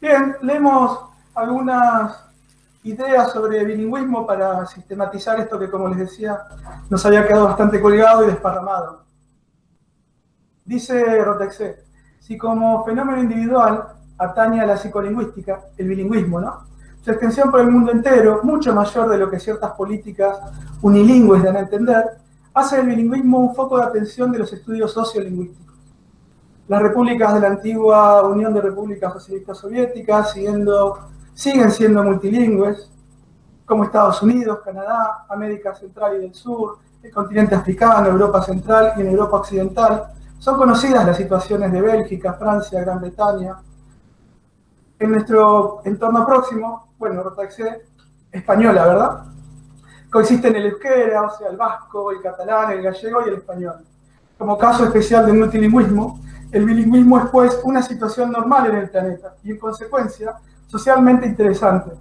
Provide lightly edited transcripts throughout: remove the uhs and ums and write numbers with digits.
Bien, leemos algunas ideas sobre bilingüismo para sistematizar esto que, como les decía, nos había quedado bastante colgado y desparramado. Dice Rotexé, si como fenómeno individual atañe a la psicolingüística, el bilingüismo, ¿no? Su extensión por el mundo entero, mucho mayor de lo que ciertas políticas unilingües dan a entender, hace del bilingüismo un foco de atención de los estudios sociolingüísticos. Las repúblicas de la antigua Unión de Repúblicas Socialistas Soviéticas siguen siendo multilingües, como Estados Unidos, Canadá, América Central y del Sur, el continente africano, Europa Central y en Europa Occidental. Son conocidas las situaciones de Bélgica, Francia, Gran Bretaña. En nuestro entorno próximo, bueno, Rotaxé, española, ¿verdad? Coexisten el euskera, o sea, el vasco, el catalán, el gallego y el español. Como caso especial del multilingüismo, el bilingüismo es pues una situación normal en el planeta y en consecuencia socialmente interesante.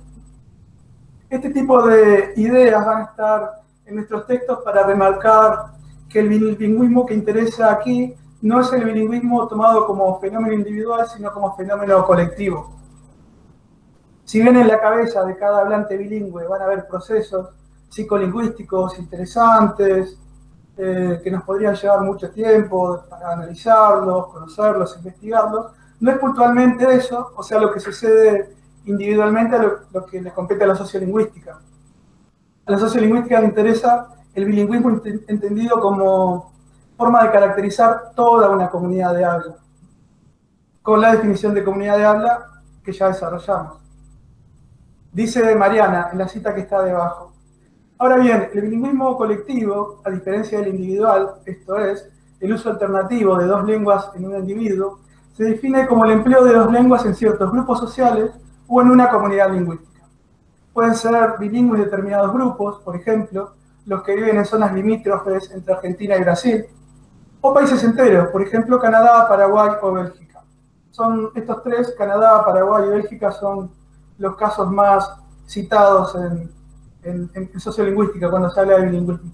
Este tipo de ideas van a estar en nuestros textos para remarcar que el bilingüismo que interesa aquí no es el bilingüismo tomado como fenómeno individual, sino como fenómeno colectivo. Si bien en la cabeza de cada hablante bilingüe van a haber procesos psicolingüísticos interesantes, que nos podrían llevar mucho tiempo para analizarlos, conocerlos, investigarlos, no es puntualmente eso, o sea, lo que sucede individualmente a lo que le compete a la sociolingüística. A la sociolingüística le interesa el bilingüismo entendido como forma de caracterizar toda una comunidad de habla, con la definición de comunidad de habla que ya desarrollamos. Dice Mariana en la cita que está debajo. Ahora bien, el bilingüismo colectivo, a diferencia del individual, esto es, el uso alternativo de dos lenguas en un individuo, se define como el empleo de dos lenguas en ciertos grupos sociales o en una comunidad lingüística. Pueden ser bilingües determinados grupos, por ejemplo, los que viven en zonas limítrofes entre Argentina y Brasil, o países enteros, por ejemplo, Canadá, Paraguay o Bélgica. Son estos tres, Canadá, Paraguay y Bélgica, son los casos más citados en sociolingüística cuando se habla de bilingüismo,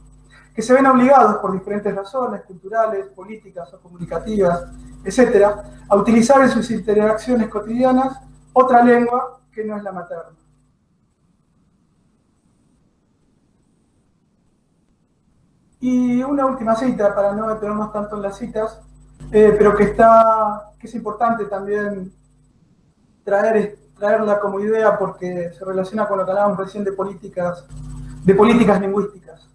que se ven obligados por diferentes razones culturales, políticas o comunicativas, etcétera, a utilizar en sus interacciones cotidianas otra lengua que no es la materna. Y una última cita, para no detenernos tanto en las citas, pero que es importante también traerla como idea porque se relaciona con lo que hablábamos recién de políticas lingüísticas.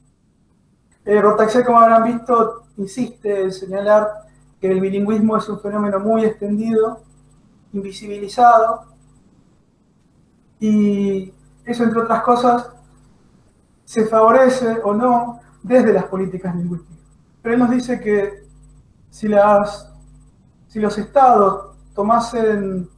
Rotaxé, como habrán visto, insiste en señalar que el bilingüismo es un fenómeno muy extendido, invisibilizado, y eso, entre otras cosas, se favorece o no desde las políticas lingüísticas. Pero él nos dice que si, si los estados tomasen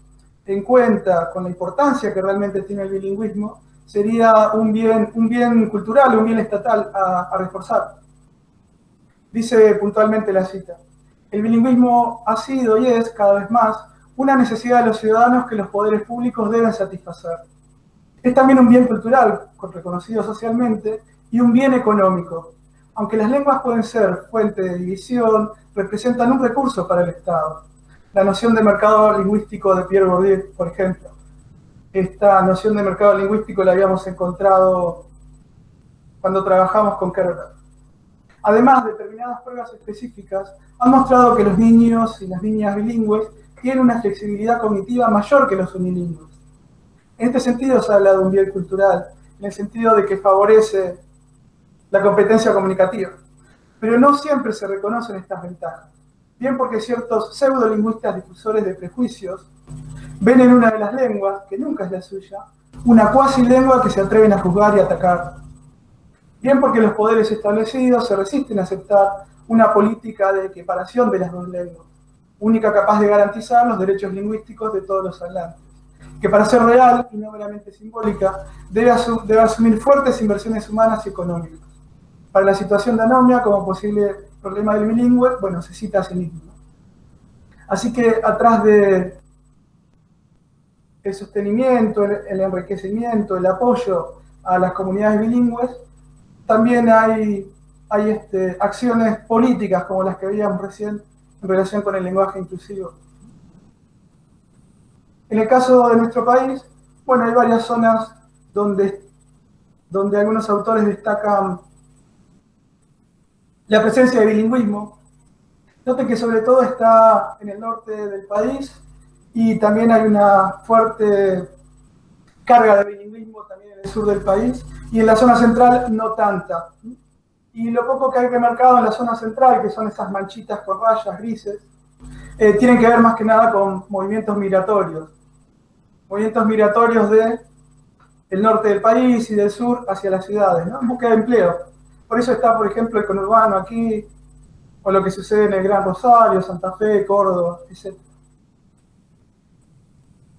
en cuenta con la importancia que realmente tiene el bilingüismo, sería un bien cultural, un bien estatal a reforzar. Dice puntualmente la cita, el bilingüismo ha sido y es cada vez más una necesidad de los ciudadanos que los poderes públicos deben satisfacer. Es también un bien cultural, reconocido socialmente, y un bien económico. Aunque las lenguas pueden ser fuente de división, representan un recurso para el Estado. La noción de mercado lingüístico de Pierre Bourdieu, por ejemplo. Esta noción de mercado lingüístico la habíamos encontrado cuando trabajamos con Kerber. Además, determinadas pruebas específicas han mostrado que los niños y las niñas bilingües tienen una flexibilidad cognitiva mayor que los unilingües. En este sentido se habla de un bien cultural, en el sentido de que favorece la competencia comunicativa. Pero no siempre se reconocen estas ventajas. Bien porque ciertos pseudolingüistas difusores de prejuicios ven en una de las lenguas, que nunca es la suya, una cuasi lengua que se atreven a juzgar y atacar. Bien porque los poderes establecidos se resisten a aceptar una política de equiparación de las dos lenguas, única capaz de garantizar los derechos lingüísticos de todos los hablantes, que para ser real y no meramente simbólica, debe asumir fuertes inversiones humanas y económicas. Para la situación de anomia, como posible problema del bilingüe, bueno, se cita a sí mismo. Así que atrás de el sostenimiento, el enriquecimiento, el apoyo a las comunidades bilingües, también hay acciones políticas como las que veíamos recién en relación con el lenguaje inclusivo. En el caso de nuestro país, bueno, hay varias zonas donde algunos autores destacan la presencia de bilingüismo. Noten que sobre todo está en el norte del país y también hay una fuerte carga de bilingüismo también en el sur del país y en la zona central no tanta. Y lo poco que hay remarcado en la zona central, que son esas manchitas con rayas grises, tienen que ver más que nada con movimientos migratorios. Movimientos migratorios del norte del país y del sur hacia las ciudades, ¿no? En búsqueda de empleo. Por eso está, por ejemplo, el conurbano aquí, o lo que sucede en el Gran Rosario, Santa Fe, Córdoba, etc.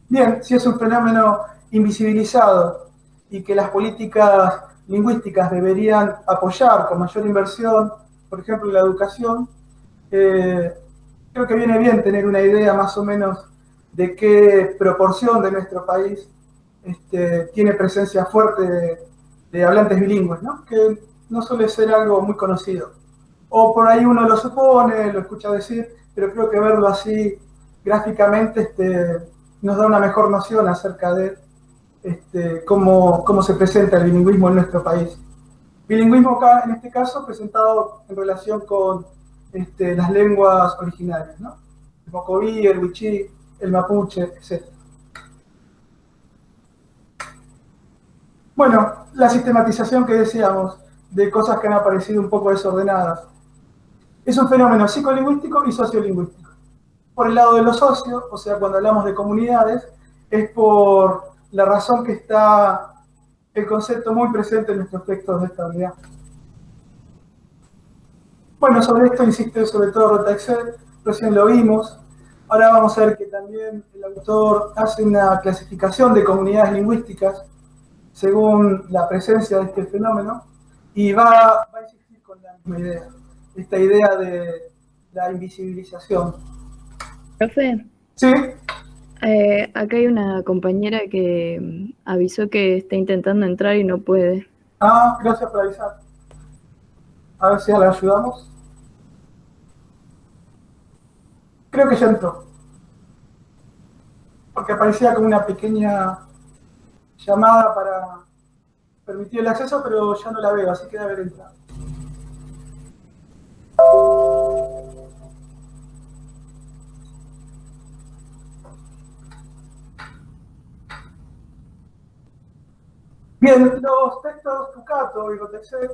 Bien, si es un fenómeno invisibilizado y que las políticas lingüísticas deberían apoyar con mayor inversión, por ejemplo, en la educación, creo que viene bien tener una idea más o menos de qué proporción de nuestro país tiene presencia fuerte de hablantes bilingües, ¿no? Que no suele ser algo muy conocido. O por ahí uno lo supone, lo escucha decir, pero creo que verlo así gráficamente nos da una mejor noción acerca de cómo se presenta el bilingüismo en nuestro país. Bilingüismo acá, en este caso, presentado en relación con las lenguas originarias, ¿no? El mocoví, el wichí, el mapuche, etc. Bueno, la sistematización que decíamos de cosas que han aparecido un poco desordenadas. Es un fenómeno psicolingüístico y sociolingüístico. Por el lado de los socios, o sea, cuando hablamos de comunidades, es por la razón que está el concepto muy presente en nuestros textos de estabilidad. Bueno, sobre esto insiste sobre todo Rotaxel, recién lo vimos. Ahora vamos a ver que también el autor hace una clasificación de comunidades lingüísticas según la presencia de este fenómeno y va a insistir con la misma idea, esta idea de la invisibilización. Profe, ¿Sí? acá hay una compañera que avisó que está intentando entrar y no puede. Ah, gracias por avisar. A ver si ya la ayudamos. Creo que ya entró. Porque aparecía como una pequeña llamada para permitir el acceso, pero ya no la veo, así que debe haber entrado. Bien, los textos Tucato y Rotaxel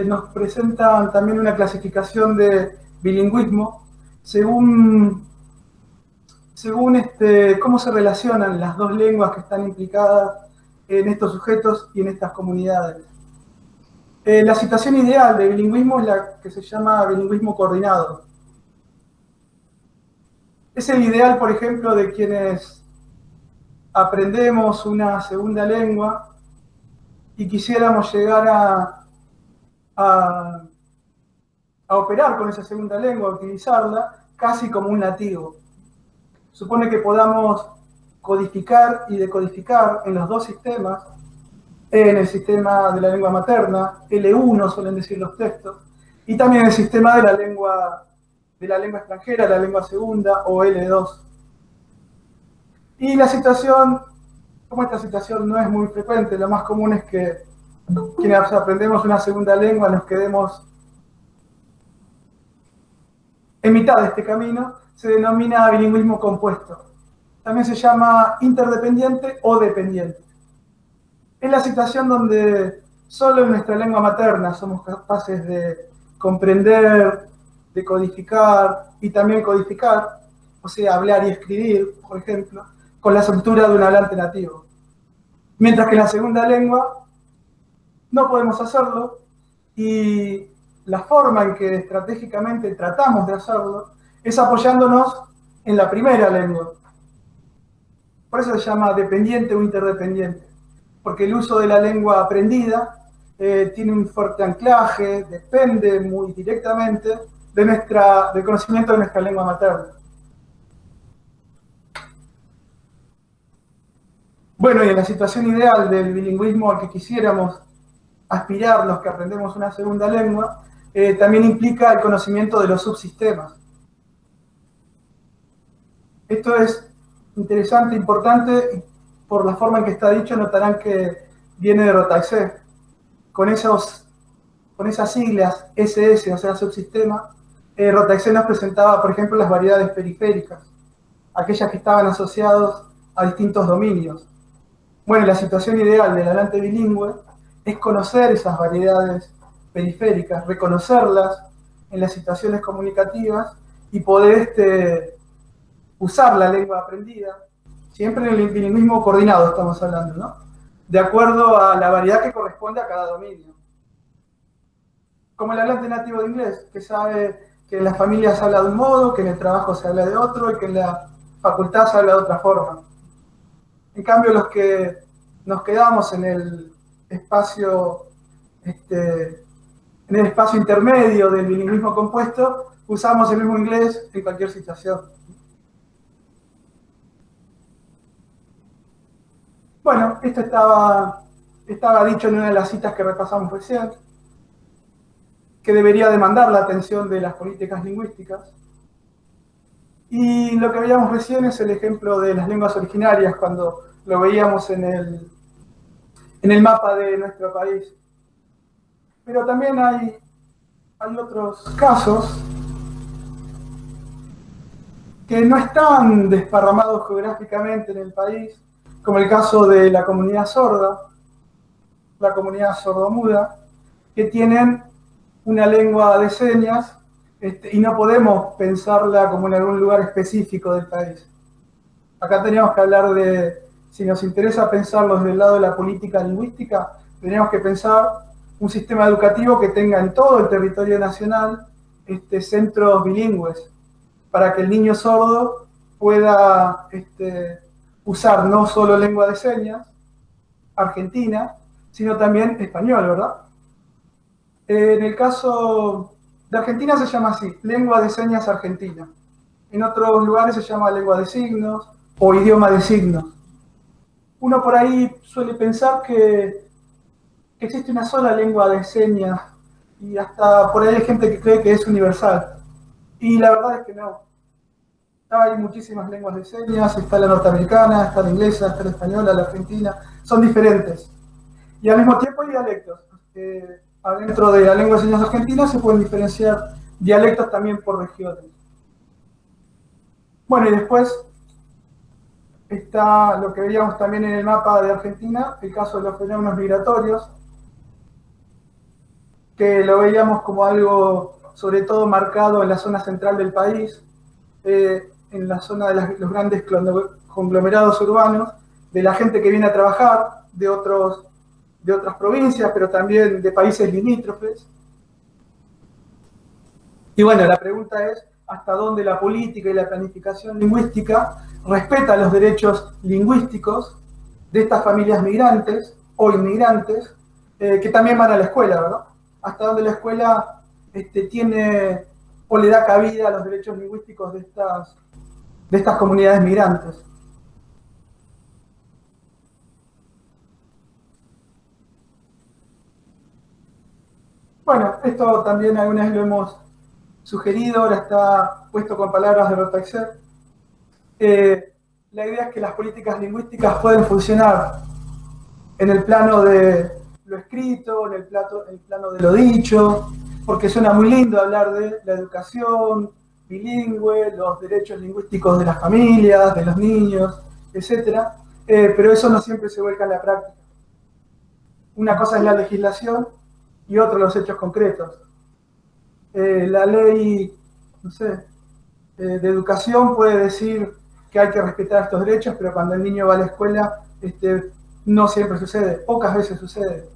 nos presentan también una clasificación de bilingüismo según cómo se relacionan las dos lenguas que están implicadas en estos sujetos y en estas comunidades. La situación ideal de bilingüismo es la que se llama bilingüismo coordinado. Es el ideal, por ejemplo, de quienes aprendemos una segunda lengua y quisiéramos llegar a operar con esa segunda lengua, a utilizarla casi como un nativo. Supone que podamos codificar y decodificar en los dos sistemas, en el sistema de la lengua materna, L1 suelen decir los textos, y también en el sistema de la lengua extranjera, la lengua segunda o L2. Y la situación, como esta situación no es muy frecuente, lo más común es que quienes aprendemos una segunda lengua nos quedemos en mitad de este camino, se denomina bilingüismo compuesto. También se llama interdependiente o dependiente. Es la situación donde solo en nuestra lengua materna somos capaces de comprender, de codificar y también codificar, o sea, hablar y escribir, por ejemplo, con la soltura de un hablante nativo. Mientras que en la segunda lengua no podemos hacerlo y la forma en que estratégicamente tratamos de hacerlo es apoyándonos en la primera lengua. Por eso se llama dependiente o interdependiente, porque el uso de la lengua aprendida tiene un fuerte anclaje, depende muy directamente del conocimiento de nuestra lengua materna. Bueno, y en la situación ideal del bilingüismo al que quisiéramos aspirar los que aprendemos una segunda lengua, también implica el conocimiento de los subsistemas. Esto es interesante, importante, y por la forma en que está dicho notarán que viene de Rotaxé, con esas siglas SS, o sea, subsistema. Rotaxé nos presentaba, por ejemplo, las variedades periféricas, aquellas que estaban asociadas a distintos dominios. Bueno, la situación ideal del hablante bilingüe es conocer esas variedades periféricas, reconocerlas en las situaciones comunicativas y poder usar la lengua aprendida, siempre en el bilingüismo coordinado estamos hablando, ¿no? De acuerdo a la variedad que corresponde a cada dominio. Como el hablante nativo de inglés, que sabe que en las familias se habla de un modo, que en el trabajo se habla de otro y que en la facultad se habla de otra forma. En cambio, los que nos quedamos en el espacio, intermedio del bilingüismo compuesto, usamos el mismo inglés en cualquier situación. Bueno, esto estaba dicho en una de las citas que repasamos recién, que debería demandar la atención de las políticas lingüísticas. Y lo que veíamos recién es el ejemplo de las lenguas originarias, cuando lo veíamos en el mapa de nuestro país. Pero también hay otros casos que no están desparramados geográficamente en el país, como el caso de la comunidad sorda, la comunidad sordomuda, que tienen una lengua de señas y no podemos pensarla como en algún lugar específico del país. Acá teníamos que hablar de, si nos interesa pensarlo desde el lado de la política lingüística, tenemos que pensar un sistema educativo que tenga en todo el territorio nacional centros bilingües, para que el niño sordo pueda usar no solo lengua de señas argentina, sino también español, ¿verdad? En el caso de Argentina se llama así, lengua de señas argentina. En otros lugares se llama lengua de signos o idioma de signos. Uno por ahí suele pensar que existe una sola lengua de señas y hasta por ahí hay gente que cree que es universal. Y la verdad es que no. Hay muchísimas lenguas de señas, está la norteamericana, está la inglesa, está la española, la argentina, son diferentes. Y al mismo tiempo hay dialectos. Adentro de la lengua de señas argentina se pueden diferenciar dialectos también por regiones. Bueno, y después está lo que veíamos también en el mapa de Argentina, el caso de los fenómenos migratorios, que lo veíamos como algo sobre todo marcado en la zona central del país, en la zona de los grandes conglomerados urbanos, de la gente que viene a trabajar de otras provincias, pero también de países limítrofes. Y bueno, la pregunta es, ¿hasta dónde la política y la planificación lingüística respeta los derechos lingüísticos de estas familias migrantes o inmigrantes que también van a la escuela, ¿verdad? ¿Hasta dónde la escuela tiene o le da cabida a los derechos lingüísticos de estas comunidades migrantes? Bueno, esto también alguna vez lo hemos sugerido, ahora está puesto con palabras de Rotaxé. La idea es que las políticas lingüísticas pueden funcionar en el plano de lo escrito, en el plano de lo dicho, porque suena muy lindo hablar de la educación bilingüe, los derechos lingüísticos de las familias, de los niños, etc. Pero eso no siempre se vuelca en la práctica. Una cosa es la legislación y otra los hechos concretos. La ley, no sé, de educación puede decir que hay que respetar estos derechos, pero cuando el niño va a la escuela, no siempre sucede, pocas veces sucede.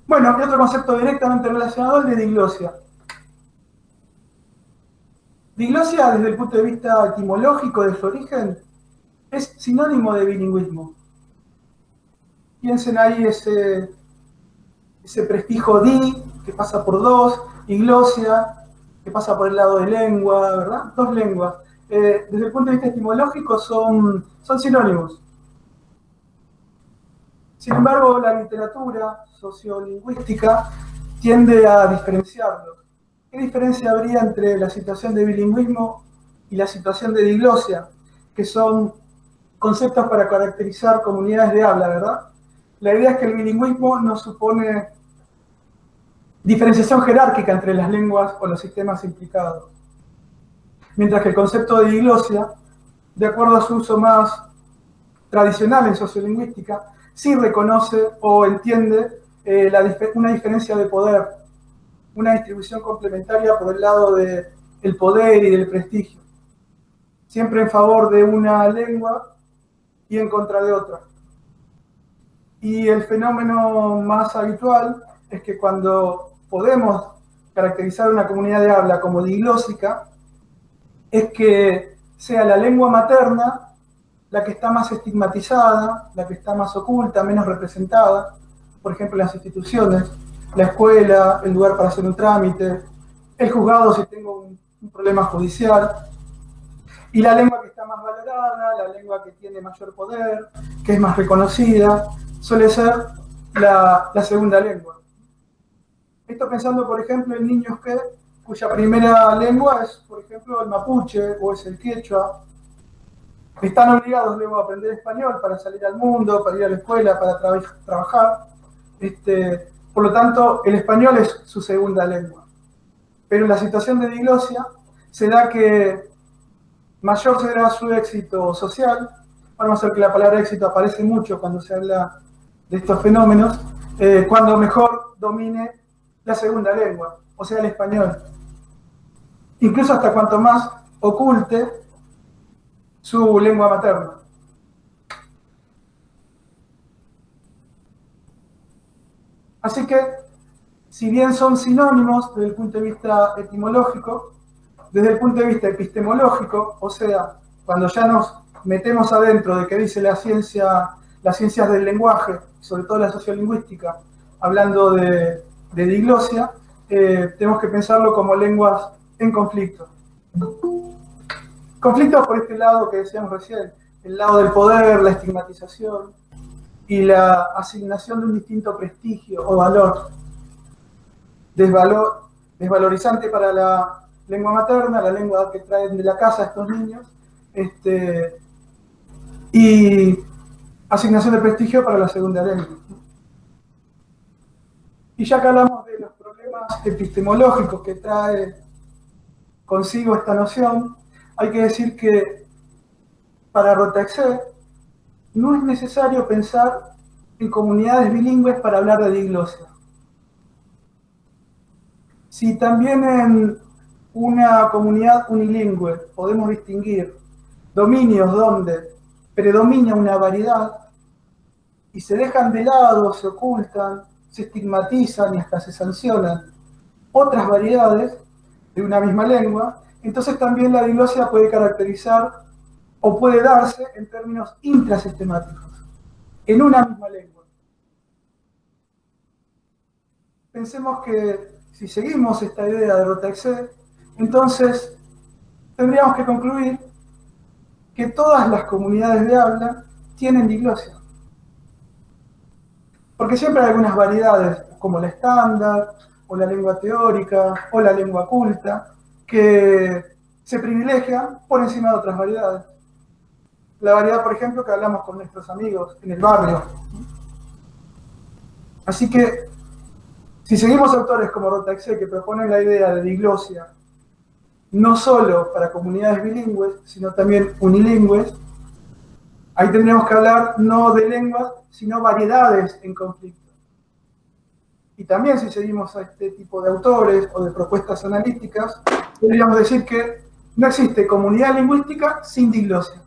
Bueno, y otro concepto directamente relacionado es el de diglosia. Diglosia, desde el punto de vista etimológico de su origen, es sinónimo de bilingüismo. Piensen ahí ese prefijo di, que pasa por dos, y glosia, que pasa por el lado de lengua, ¿verdad? Dos lenguas. Desde el punto de vista etimológico son sinónimos. Sin embargo, la literatura sociolingüística tiende a diferenciarlos. ¿Qué diferencia habría entre la situación de bilingüismo y la situación de diglosia, que son conceptos para caracterizar comunidades de habla, ¿verdad? La idea es que el bilingüismo no supone diferenciación jerárquica entre las lenguas o los sistemas implicados, mientras que el concepto de diglosia, de acuerdo a su uso más tradicional en sociolingüística, sí reconoce o entiende una diferencia de poder, una distribución complementaria por el lado del poder y del prestigio, siempre en favor de una lengua y en contra de otra. Y el fenómeno más habitual es que cuando podemos caracterizar una comunidad de habla como diglósica, es que sea la lengua materna la que está más estigmatizada, la que está más oculta, menos representada, por ejemplo, en las instituciones, la escuela, el lugar para hacer un trámite, el juzgado si tengo un problema judicial, y la lengua que está más valorada, la lengua que tiene mayor poder, que es más reconocida, suele ser la segunda lengua. Esto pensando, por ejemplo, en niños cuya primera lengua es, por ejemplo, el mapuche o es el quechua. Están obligados luego a aprender español para salir al mundo, para ir a la escuela, para trabajar. Por lo tanto, el español es su segunda lengua. Pero en la situación de diglosia se da que mayor será su éxito social. Vamos a ver que la palabra éxito aparece mucho cuando se habla de estos fenómenos, cuando mejor domine la segunda lengua, o sea, el español. Incluso hasta cuanto más oculte su lengua materna. Así que, si bien son sinónimos desde el punto de vista etimológico, desde el punto de vista epistemológico, o sea, cuando ya nos metemos adentro de qué dice la ciencia, las ciencias del lenguaje, sobre todo la sociolingüística, hablando de diglosia, tenemos que pensarlo como lenguas en conflicto. Conflictos por este lado que decíamos recién, el lado del poder, la estigmatización y la asignación de un distinto prestigio o valor, desvalorizante para la lengua materna, la lengua que traen de la casa estos niños, y asignación de prestigio para la segunda lengua. Y ya que hablamos de los problemas epistemológicos que trae consigo esta noción, hay que decir que para Rotaxé no es necesario pensar en comunidades bilingües para hablar de diglosia. Si también en una comunidad unilingüe podemos distinguir dominios donde predomina una variedad y se dejan de lado, se ocultan, se estigmatizan y hasta se sancionan otras variedades de una misma lengua, entonces también la diglosia puede caracterizar o puede darse en términos intrasistemáticos, en una misma lengua. Pensemos que si seguimos esta idea de Rotaxé, entonces tendríamos que concluir que todas las comunidades de habla tienen diglosia. Porque siempre hay algunas variedades, como la estándar, o la lengua teórica, o la lengua culta, que se privilegian por encima de otras variedades. La variedad, por ejemplo, que hablamos con nuestros amigos en el barrio. Así que, si seguimos autores como Rotaxé, que proponen la idea de diglosia, no solo para comunidades bilingües, sino también unilingües, ahí tendríamos que hablar no de lenguas, sino variedades en conflicto. Y también si seguimos a este tipo de autores o de propuestas analíticas, podríamos decir que no existe comunidad lingüística sin diglosia.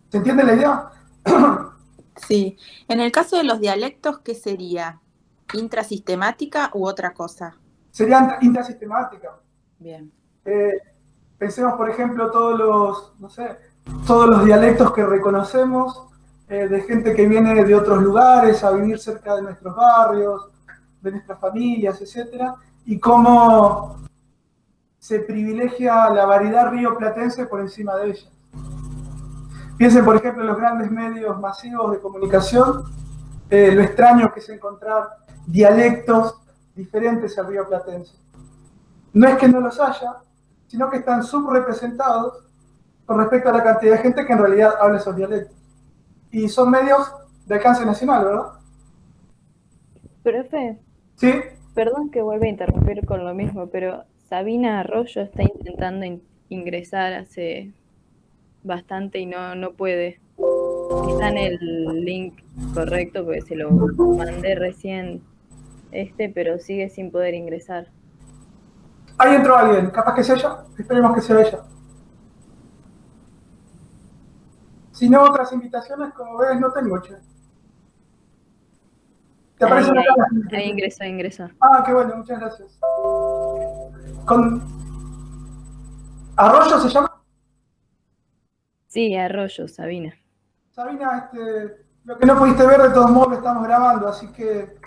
¿Se entiende la idea? Sí. En el caso de los dialectos, ¿qué sería? ¿Intrasistemática u otra cosa? Sería intrasistemática. Bien. Pensemos, por ejemplo, todos los dialectos que reconocemos, de gente que viene de otros lugares a vivir cerca de nuestros barrios, de nuestras familias, etc. Y cómo se privilegia la variedad rioplatense por encima de ella. Piensen, por ejemplo, en los grandes medios masivos de comunicación, lo extraño que es encontrar dialectos diferentes al rioplatense. No es que no los haya, sino que están subrepresentados con respecto a la cantidad de gente que en realidad habla esos dialectos. Y son medios de alcance nacional, ¿verdad? Profe, ¿Sí? perdón que vuelva a interrumpir con lo mismo, pero Sabina Arroyo está intentando ingresar hace bastante y no puede. Está en el link correcto porque se lo mandé recién pero sigue sin poder ingresar. Ahí entró alguien, capaz que sea ella, esperemos que sea ella. Si no, otras invitaciones, como ves, no tengo, che. ¿Te aparecen acá las Ahí invitaciones? ingresó. Ah, qué bueno, muchas gracias. ¿Con Arroyo se llama? Sí, Arroyo, Sabina. Sabina, lo que no pudiste ver, de todos modos lo estamos grabando, así que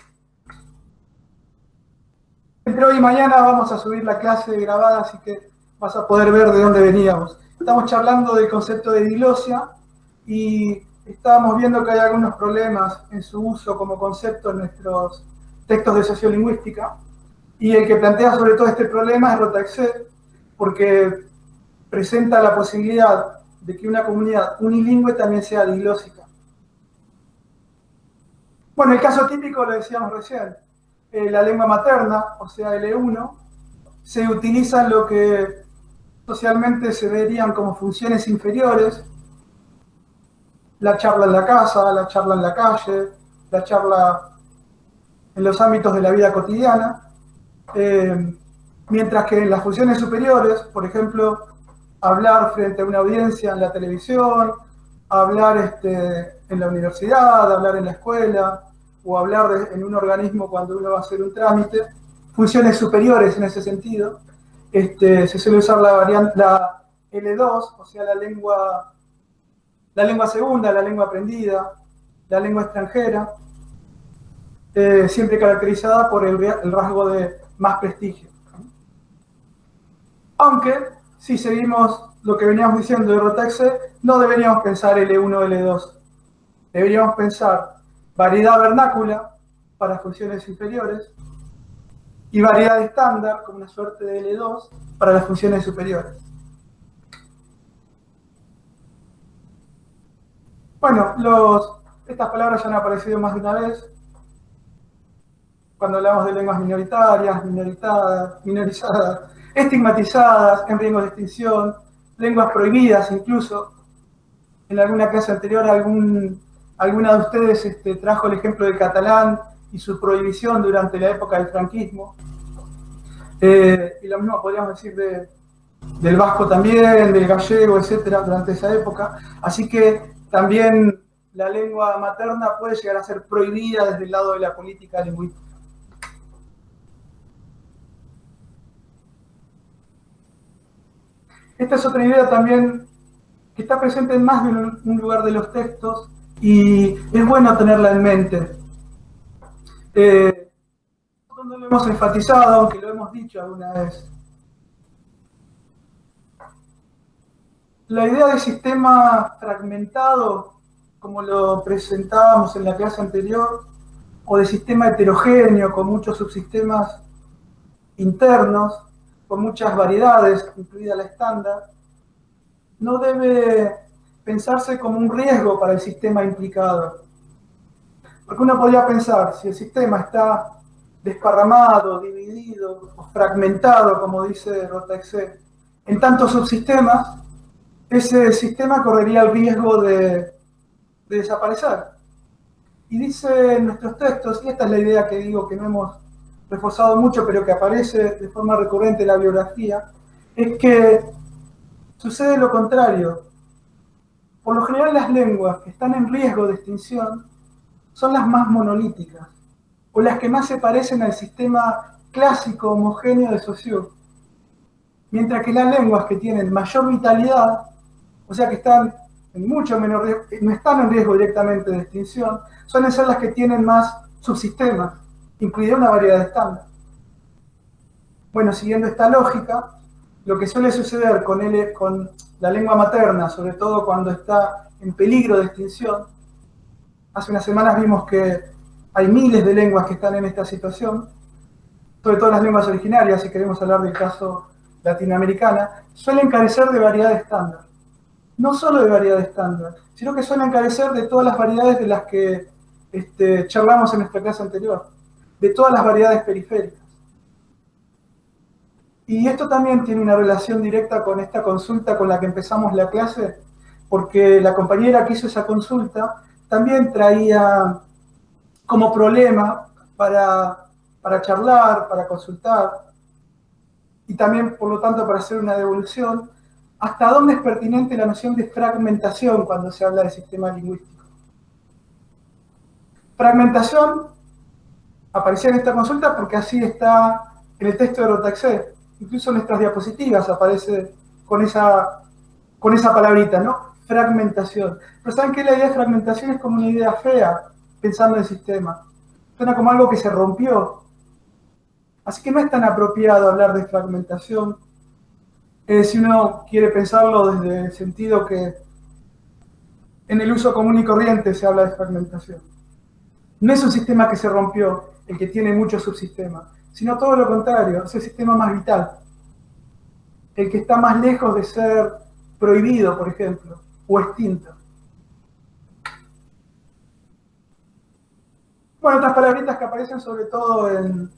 entre hoy y mañana vamos a subir la clase grabada, así que vas a poder ver de dónde veníamos. Estamos charlando del concepto de diglosia y estábamos viendo que hay algunos problemas en su uso como concepto en nuestros textos de sociolingüística, y el que plantea sobre todo este problema es Rotaxet, porque presenta la posibilidad de que una comunidad unilingüe también sea diglósica. Bueno, el caso típico lo decíamos recién, la lengua materna, o sea, L1, se utiliza lo que socialmente se verían como funciones inferiores, la charla en la casa, la charla en la calle, la charla en los ámbitos de la vida cotidiana, mientras que en las funciones superiores, por ejemplo, hablar frente a una audiencia en la televisión, hablar en la universidad, hablar en la escuela, o hablar en un organismo cuando uno va a hacer un trámite, funciones superiores en ese sentido, se suele usar la L2, o sea, la lengua segunda, la lengua aprendida, la lengua extranjera, siempre caracterizada por el rasgo de más prestigio. Aunque, si seguimos lo que veníamos diciendo de Rotaxe, no deberíamos pensar L1 o L2. Deberíamos pensar variedad vernácula para funciones inferiores y variedad estándar, como una suerte de L2, para las funciones superiores. Bueno, estas palabras ya han aparecido más de una vez. Cuando hablamos de lenguas minoritarias, minorizadas, estigmatizadas, en riesgo de extinción, lenguas prohibidas incluso. En alguna clase anterior alguna de ustedes trajo el ejemplo del catalán y su prohibición durante la época del franquismo. Y lo mismo podríamos decir del vasco también, del gallego, etcétera, durante esa época. Así que también la lengua materna puede llegar a ser prohibida desde el lado de la política lingüística. Esta es otra idea también que está presente en más de un lugar de los textos y es bueno tenerla en mente. No lo hemos enfatizado, aunque lo hemos dicho alguna vez. La idea de sistema fragmentado, como lo presentábamos en la clase anterior, o de sistema heterogéneo con muchos subsistemas internos, con muchas variedades, incluida la estándar, no debe pensarse como un riesgo para el sistema implicado. Porque uno podría pensar, si el sistema está desparramado, dividido o fragmentado, como dice Rotaxe, en tantos subsistemas, ese sistema correría el riesgo de desaparecer. Y dice en nuestros textos, y esta es la idea que digo que no hemos reforzado mucho, pero que aparece de forma recurrente en la bibliografía, es que sucede lo contrario. Por lo general, las lenguas que están en riesgo de extinción son las más monolíticas, o las que más se parecen al sistema clásico homogéneo de Saussure. Mientras que las lenguas que tienen mayor vitalidad, o sea que están en mucho menor riesgo, no están en riesgo directamente de extinción, suelen ser las que tienen más subsistemas, incluida una variedad estándar. Bueno, siguiendo esta lógica, lo que suele suceder con la lengua materna, sobre todo cuando está en peligro de extinción, hace unas semanas vimos que hay miles de lenguas que están en esta situación, sobre todo las lenguas originarias, si queremos hablar del caso latinoamericana, suelen carecer de variedad estándar. No solo de variedad estándar, sino que suelen carecer de todas las variedades de las que charlamos en nuestra clase anterior, de todas las variedades periféricas. Y esto también tiene una relación directa con esta consulta con la que empezamos la clase, porque la compañera que hizo esa consulta también traía como problema para charlar, para consultar, y también, por lo tanto, para hacer una devolución, hasta dónde es pertinente la noción de fragmentación cuando se habla de sistema lingüístico. Fragmentación aparecía en esta consulta porque así está en el texto de Rotaxé. Incluso en nuestras diapositivas aparece con esa palabrita, ¿no? Fragmentación. Pero ¿saben qué? La idea de fragmentación es como una idea fea, pensando en el sistema. Suena como algo que se rompió. Así que no es tan apropiado hablar de fragmentación si uno quiere pensarlo desde el sentido que en el uso común y corriente se habla de fragmentación. No es un sistema que se rompió, el que tiene muchos subsistemas, sino todo lo contrario, es el sistema más vital, el que está más lejos de ser prohibido, por ejemplo, o extinto. Bueno, otras palabritas que aparecen sobre todo en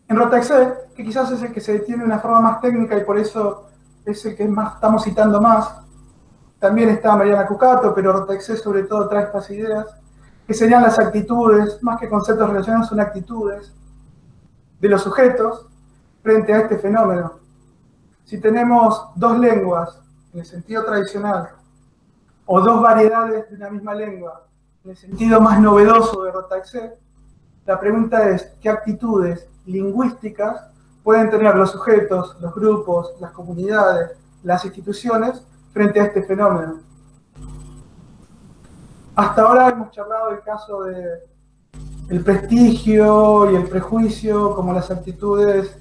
Rotaxé, que quizás es el que se detiene de una forma más técnica y por eso es el que más estamos citando más. También está Mariana Cucato, pero Rotaxé sobre todo trae estas ideas, que serían las actitudes, más que conceptos relacionados, son actitudes de los sujetos frente a este fenómeno. Si tenemos dos lenguas, en el sentido tradicional, o dos variedades de una misma lengua, en el sentido más novedoso de Rotaxé, la pregunta es, ¿qué actitudes lingüísticas pueden tener los sujetos, los grupos, las comunidades, las instituciones frente a este fenómeno? Hasta ahora hemos charlado el caso del prestigio y el prejuicio como las actitudes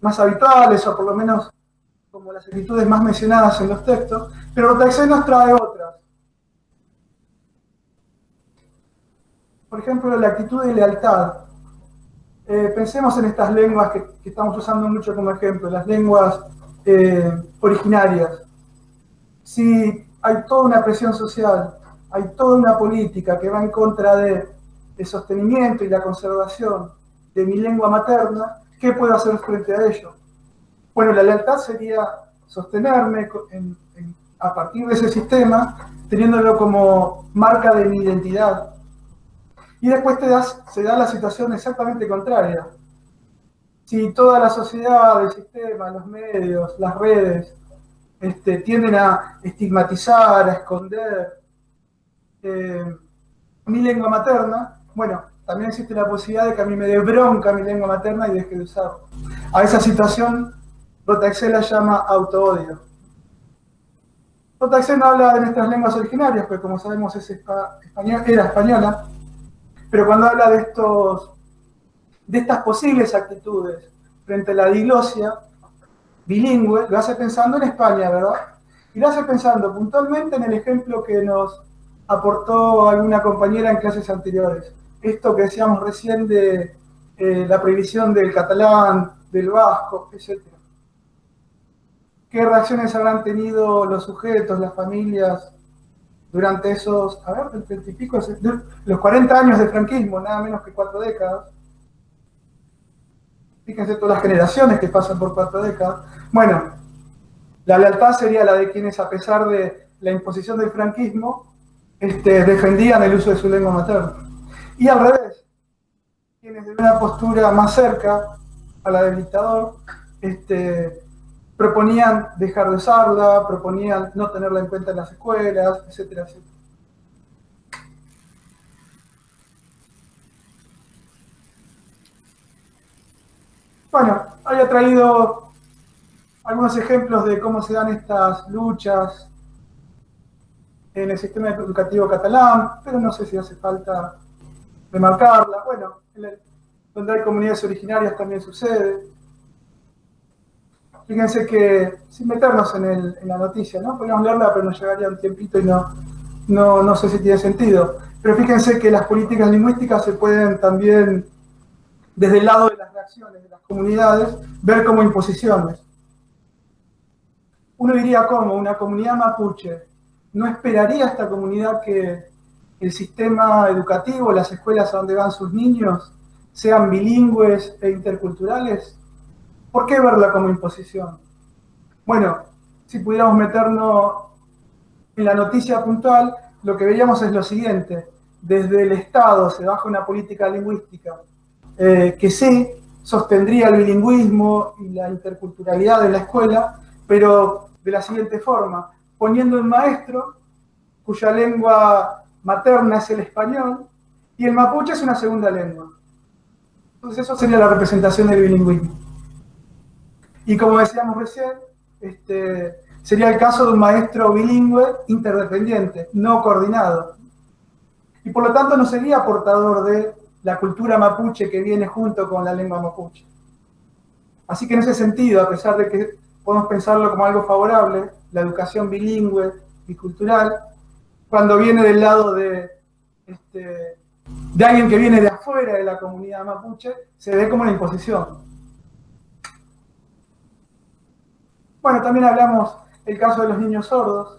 más habituales, o por lo menos como las actitudes más mencionadas en los textos, pero Rotaxé nos trae otras. Por ejemplo, la actitud de lealtad. Pensemos en estas lenguas que estamos usando mucho como ejemplo, las lenguas originarias. Si hay toda una presión social, hay toda una política que va en contra del sostenimiento y la conservación de mi lengua materna, ¿qué puedo hacer frente a ello? Bueno, la lealtad sería sostenerme a partir de ese sistema, teniéndolo como marca de mi identidad. Y después se da la situación exactamente contraria. Si toda la sociedad, el sistema, los medios, las redes, tienden a estigmatizar, a esconder mi lengua materna, bueno, también existe la posibilidad de que a mí me dé bronca mi lengua materna y deje de usarla. A esa situación, Rotaxé la llama auto-odio. Rotaxé no habla de nuestras lenguas originarias, porque como sabemos era española, pero cuando habla de estas posibles actitudes frente a la diglosia bilingüe, lo hace pensando en España, ¿verdad? Y lo hace pensando puntualmente en el ejemplo que nos aportó alguna compañera en clases anteriores. Esto que decíamos recién de la prohibición del catalán, del vasco, etc. ¿Qué reacciones habrán tenido los sujetos, las familias, durante esos, del 30 y pico, los 40 años de franquismo, nada menos que 4 décadas? Fíjense todas las generaciones que pasan por 4 décadas. Bueno, la lealtad sería la de quienes, a pesar de la imposición del franquismo, defendían el uso de su lengua materna. Y al revés, quienes de una postura más cerca a la del dictador, proponían dejar de usarla, proponían no tenerla en cuenta en las escuelas, etcétera, etcétera. Bueno, había traído algunos ejemplos de cómo se dan estas luchas en el sistema educativo catalán, pero no sé si hace falta remarcarla. Bueno, donde hay comunidades originarias también sucede. Fíjense que, sin meternos en la noticia, ¿no? Podríamos leerla, pero nos llevaría un tiempito y no sé si tiene sentido. Pero fíjense que las políticas lingüísticas se pueden también, desde el lado de las reacciones reacciones de las comunidades ver como imposiciones. Uno diría, ¿cómo? Una comunidad mapuche no esperaría a esta comunidad que el sistema educativo, las escuelas a donde van sus niños, sean bilingües e interculturales. ¿Por qué verla como imposición? Bueno, si pudiéramos meternos en la noticia puntual, lo que veíamos es lo siguiente. Desde el Estado se baja una política lingüística que sí sostendría el bilingüismo y la interculturalidad de la escuela, pero de la siguiente forma, poniendo un maestro cuya lengua materna es el español y el mapuche es una segunda lengua. Entonces eso sería la representación del bilingüismo. Y como decíamos recién, sería el caso de un maestro bilingüe interdependiente, no coordinado. Y por lo tanto no sería portador de la cultura mapuche que viene junto con la lengua mapuche. Así que en ese sentido, a pesar de que podemos pensarlo como algo favorable, la educación bilingüe y cultural, cuando viene del lado de alguien que viene de afuera de la comunidad mapuche, se ve como una imposición. Bueno, también hablamos del caso de los niños sordos.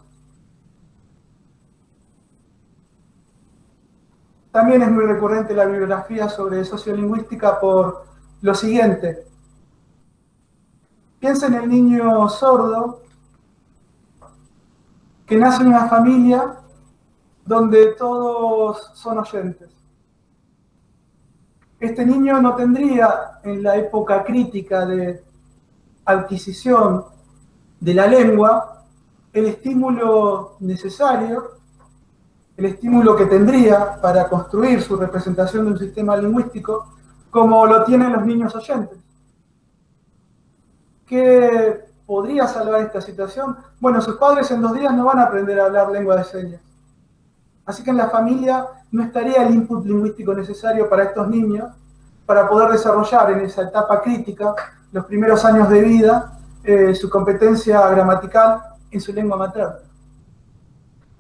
También es muy recurrente la bibliografía sobre sociolingüística por lo siguiente. Piensa en el niño sordo que nace en una familia donde todos son oyentes. Este niño no tendría en la época crítica de adquisición de la lengua el estímulo necesario, el estímulo que tendría para construir su representación de un sistema lingüístico como lo tienen los niños oyentes. ¿Qué podría salvar esta situación? Bueno, sus padres en 2 días no van a aprender a hablar lengua de señas. Así que en la familia no estaría el input lingüístico necesario para estos niños para poder desarrollar en esa etapa crítica, los primeros años de vida, su competencia gramatical en su lengua materna.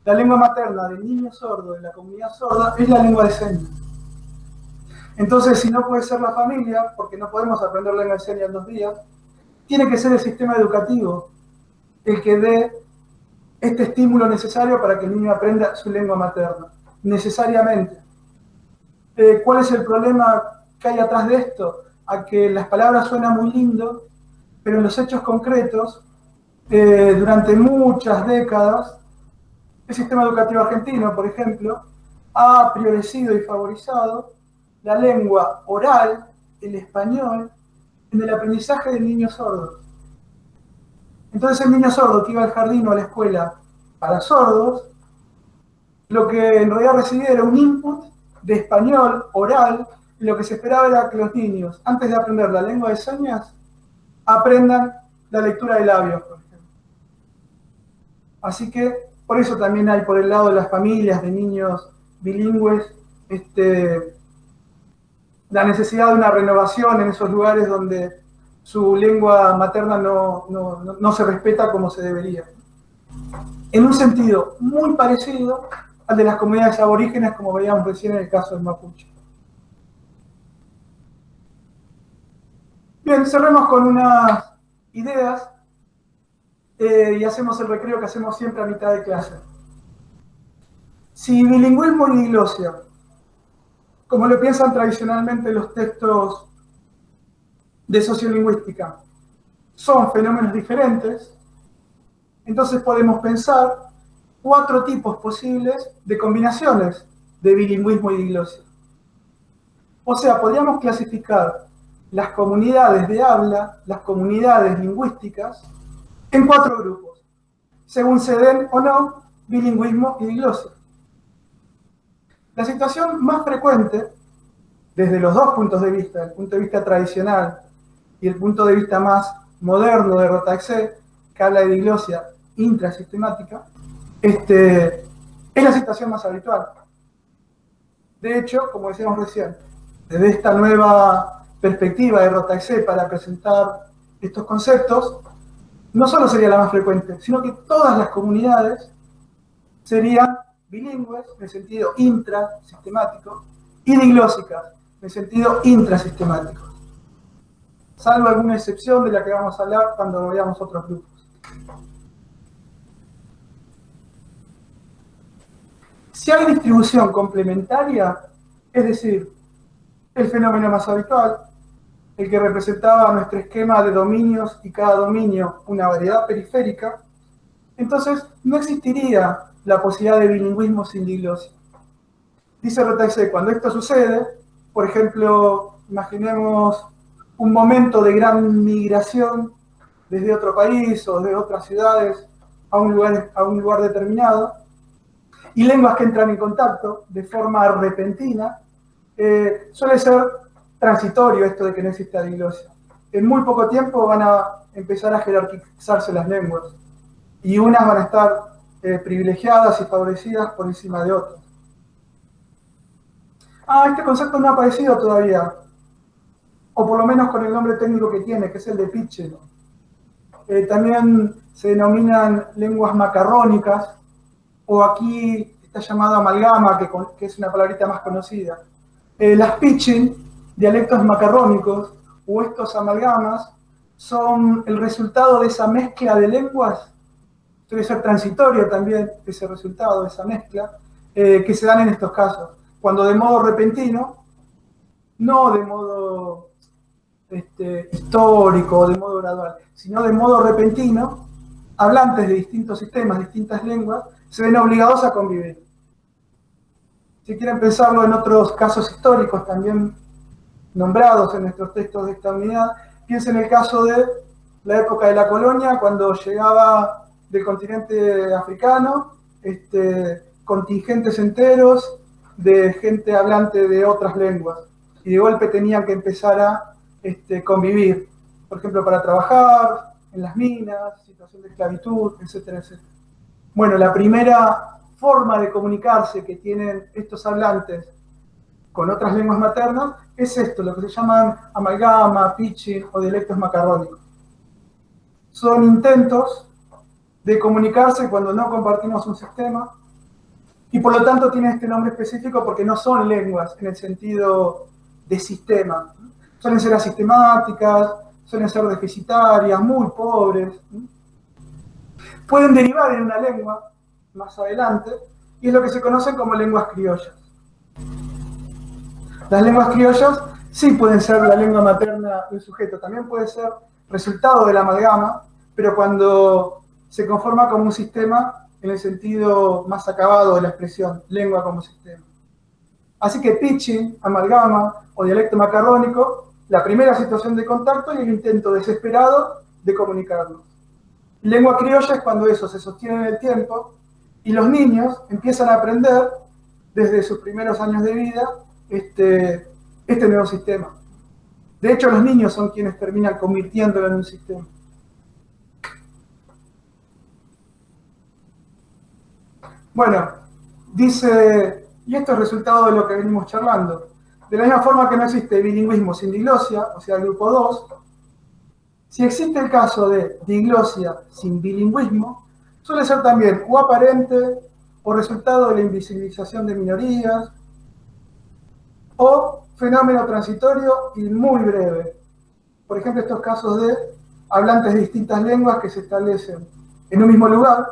La lengua materna del niño sordo, de la comunidad sorda, es la lengua de señas. Entonces, si no puede ser la familia, porque no podemos aprender lengua de señas en 2 días, tiene que ser el sistema educativo el que dé este estímulo necesario para que el niño aprenda su lengua materna, necesariamente. ¿Cuál es el problema que hay atrás de esto? A que las palabras suenan muy lindo, pero en los hechos concretos, durante muchas décadas, el sistema educativo argentino, por ejemplo, ha priorecido y favorizado la lengua oral, el español, en el aprendizaje del niño sordo. Entonces el niño sordo que iba al jardín o a la escuela para sordos, lo que en realidad recibía era un input de español oral, y lo que se esperaba era que los niños, antes de aprender la lengua de señas, aprendan la lectura de labios, por ejemplo. Así que por eso también hay por el lado de las familias de niños bilingües la necesidad de una renovación en esos lugares donde su lengua materna no se respeta como se debería. En un sentido muy parecido al de las comunidades aborígenes, como veíamos recién en el caso del mapuche. Bien, cerremos con unas ideas y hacemos el recreo que hacemos siempre a mitad de clase. Si bilingüismo y diglosia, como lo piensan tradicionalmente los textos de sociolingüística, son fenómenos diferentes, entonces podemos pensar 4 tipos posibles de combinaciones de bilingüismo y diglosia. O sea, podríamos clasificar las comunidades de habla, las comunidades lingüísticas, en 4 grupos, según se den o no bilingüismo y diglosia. La situación más frecuente, desde los 2 puntos de vista, el punto de vista tradicional y el punto de vista más moderno de Rotaxé, que habla de diglosia intrasistemática, es la situación más habitual. De hecho, como decíamos recién, desde esta nueva perspectiva de Rotaxé para presentar estos conceptos, no solo sería la más frecuente, sino que todas las comunidades serían bilingües en el sentido intrasistemático y diglósicas en el sentido intrasistemático. salvo alguna excepción de la que vamos a hablar cuando veamos otros grupos. Si hay distribución complementaria, es decir, el fenómeno más habitual, el que representaba nuestro esquema de dominios y cada dominio una variedad periférica, entonces no existiría la posibilidad de bilingüismo sin diglosia. Dice Rotaxé, cuando esto sucede, por ejemplo, imaginemos un momento de gran migración desde otro país o de otras ciudades a un lugar determinado, y lenguas que entran en contacto de forma repentina, suele ser transitorio esto de que no exista diglosia. En muy poco tiempo van a empezar a jerarquizarse las lenguas, y unas van a estar privilegiadas y favorecidas por encima de otras. Este concepto no ha aparecido todavía, o por lo menos con el nombre técnico que tiene, que es el de pitching. También se denominan lenguas macarrónicas, o aquí está llamado amalgama, que es una palabrita más conocida. Las pitching, dialectos macarrónicos, o estos amalgamas, son el resultado de esa mezcla de lenguas, debe ser transitorio también ese resultado, esa mezcla, que se dan en estos casos. Cuando de modo repentino, no de modo histórico, de modo gradual, sino de modo repentino, hablantes de distintos sistemas, distintas lenguas, se ven obligados a convivir. Si quieren pensarlo en otros casos históricos también nombrados en nuestros textos de esta unidad, piensen en el caso de la época de la colonia, cuando llegaba del continente africano contingentes enteros de gente hablante de otras lenguas, y de golpe tenían que empezar a convivir, por ejemplo, para trabajar en las minas, situación de esclavitud, etcétera, etcétera. Bueno, la primera forma de comunicarse que tienen estos hablantes con otras lenguas maternas es esto, lo que se llaman amalgama, pitching o dialectos macarrónicos. Son intentos de comunicarse cuando no compartimos un sistema, y por lo tanto tienen este nombre específico porque no son lenguas en el sentido de sistema. Suelen ser asistemáticas, suelen ser deficitarias, muy pobres. Pueden derivar en una lengua más adelante, y es lo que se conocen como lenguas criollas. Las lenguas criollas sí pueden ser la lengua materna del sujeto, también puede ser resultado de la amalgama, pero cuando se conforma como un sistema en el sentido más acabado de la expresión, lengua como sistema. Así que pitching, amalgama o dialecto macarrónico, la primera situación de contacto y el intento desesperado de comunicarnos. Lengua criolla es cuando eso se sostiene en el tiempo y los niños empiezan a aprender desde sus primeros años de vida este nuevo sistema. De hecho, los niños son quienes terminan convirtiéndolo en un sistema. Bueno, dice, y esto es resultado de lo que venimos charlando, de la misma forma que no existe bilingüismo sin diglosia, o sea, el grupo 2, si existe el caso de diglosia sin bilingüismo, suele ser también o aparente, o resultado de la invisibilización de minorías, o fenómeno transitorio y muy breve. Por ejemplo, estos casos de hablantes de distintas lenguas que se establecen en un mismo lugar.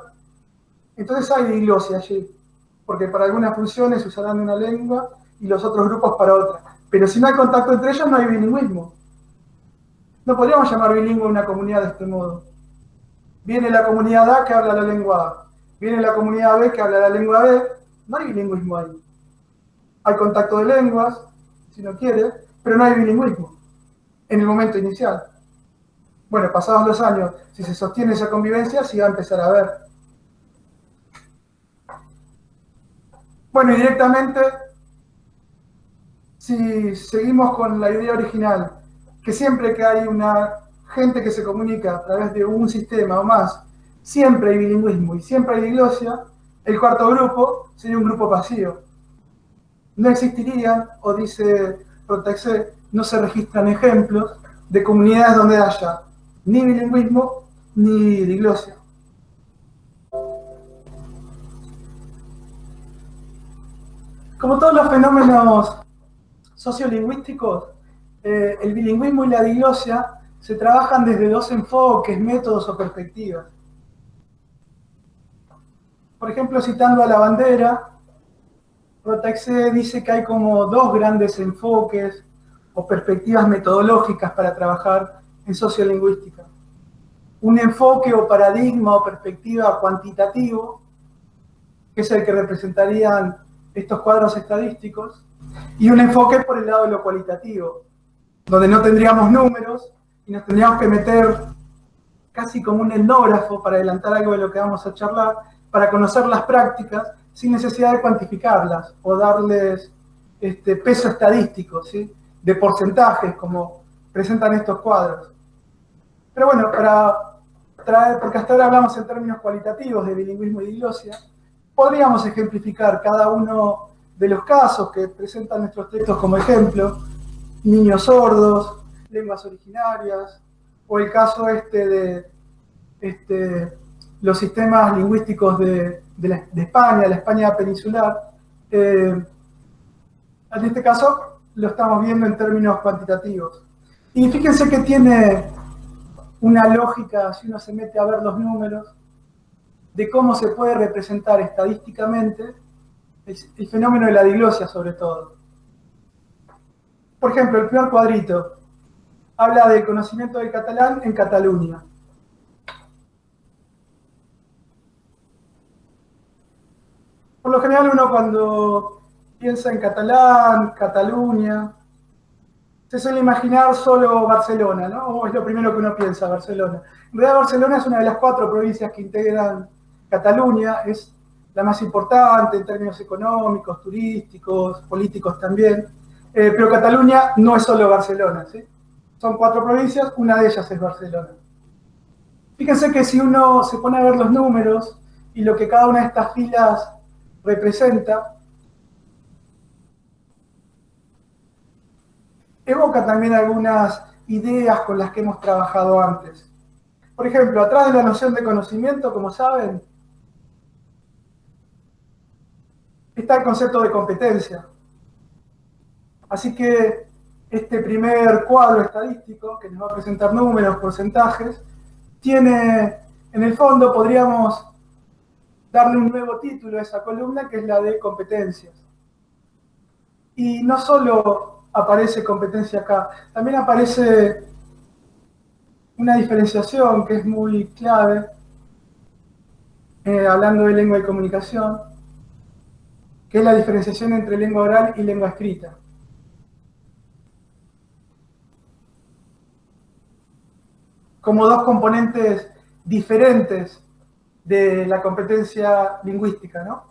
Entonces hay diglosia allí, porque para algunas funciones usarán una lengua y los otros grupos para otra. Pero si no hay contacto entre ellos, no hay bilingüismo. No podríamos llamar bilingüe una comunidad de este modo. Viene la comunidad A que habla la lengua A, viene la comunidad B que habla la lengua B, no hay bilingüismo ahí. Hay contacto de lenguas, si no quiere, pero no hay bilingüismo en el momento inicial. Bueno, pasados los años, si se sostiene esa convivencia, sí va a empezar a haber. Bueno, y directamente, si seguimos con la idea original, que siempre que hay una gente que se comunica a través de un sistema o más, siempre hay bilingüismo y siempre hay diglosia, el cuarto grupo sería un grupo pasivo. No existirían, o dice Rotaxé, no se registran ejemplos de comunidades donde haya ni bilingüismo ni diglosia. Como todos los fenómenos sociolingüísticos, el bilingüismo y la diglosia se trabajan desde dos enfoques, métodos o perspectivas. Por ejemplo, citando a la bandera, Rotaxé dice que hay como dos grandes enfoques o perspectivas metodológicas para trabajar en sociolingüística. Un enfoque o paradigma o perspectiva cuantitativo, que es el que representarían estos cuadros estadísticos, y un enfoque por el lado de lo cualitativo, donde no tendríamos números y nos tendríamos que meter casi como un etnógrafo para adelantar algo de lo que vamos a charlar, para conocer las prácticas sin necesidad de cuantificarlas o darles peso estadístico, ¿sí? De porcentajes, como presentan estos cuadros. Pero bueno, porque hasta ahora hablamos en términos cualitativos de bilingüismo y diglosia, podríamos ejemplificar cada uno de los casos que presentan nuestros textos como ejemplo: niños sordos, lenguas originarias, o el caso de los sistemas lingüísticos de España, la España peninsular. En este caso lo estamos viendo en términos cuantitativos. Y fíjense que tiene una lógica, si uno se mete a ver los números, de cómo se puede representar estadísticamente el fenómeno de la diglosia, sobre todo. Por ejemplo, el primer cuadrito habla del conocimiento del catalán en Cataluña. Por lo general uno cuando piensa en catalán, Cataluña, se suele imaginar solo Barcelona, ¿no? O es lo primero que uno piensa, Barcelona. En realidad Barcelona es una de las 4 provincias que integran Cataluña, es la más importante en términos económicos, turísticos, políticos también. Pero Cataluña no es solo Barcelona, ¿sí? Son 4 provincias, una de ellas es Barcelona. Fíjense que si uno se pone a ver los números y lo que cada una de estas filas representa, evoca también algunas ideas con las que hemos trabajado antes. Por ejemplo, atrás de la noción de conocimiento, como saben, está el concepto de competencia. Así que este primer cuadro estadístico, que nos va a presentar números, porcentajes, tiene, en el fondo, podríamos darle un nuevo título a esa columna, que es la de competencias. Y no solo aparece competencia acá, también aparece una diferenciación que es muy clave, hablando de lengua y comunicación, que es la diferenciación entre lengua oral y lengua escrita. Como dos componentes diferentes de la competencia lingüística, ¿no?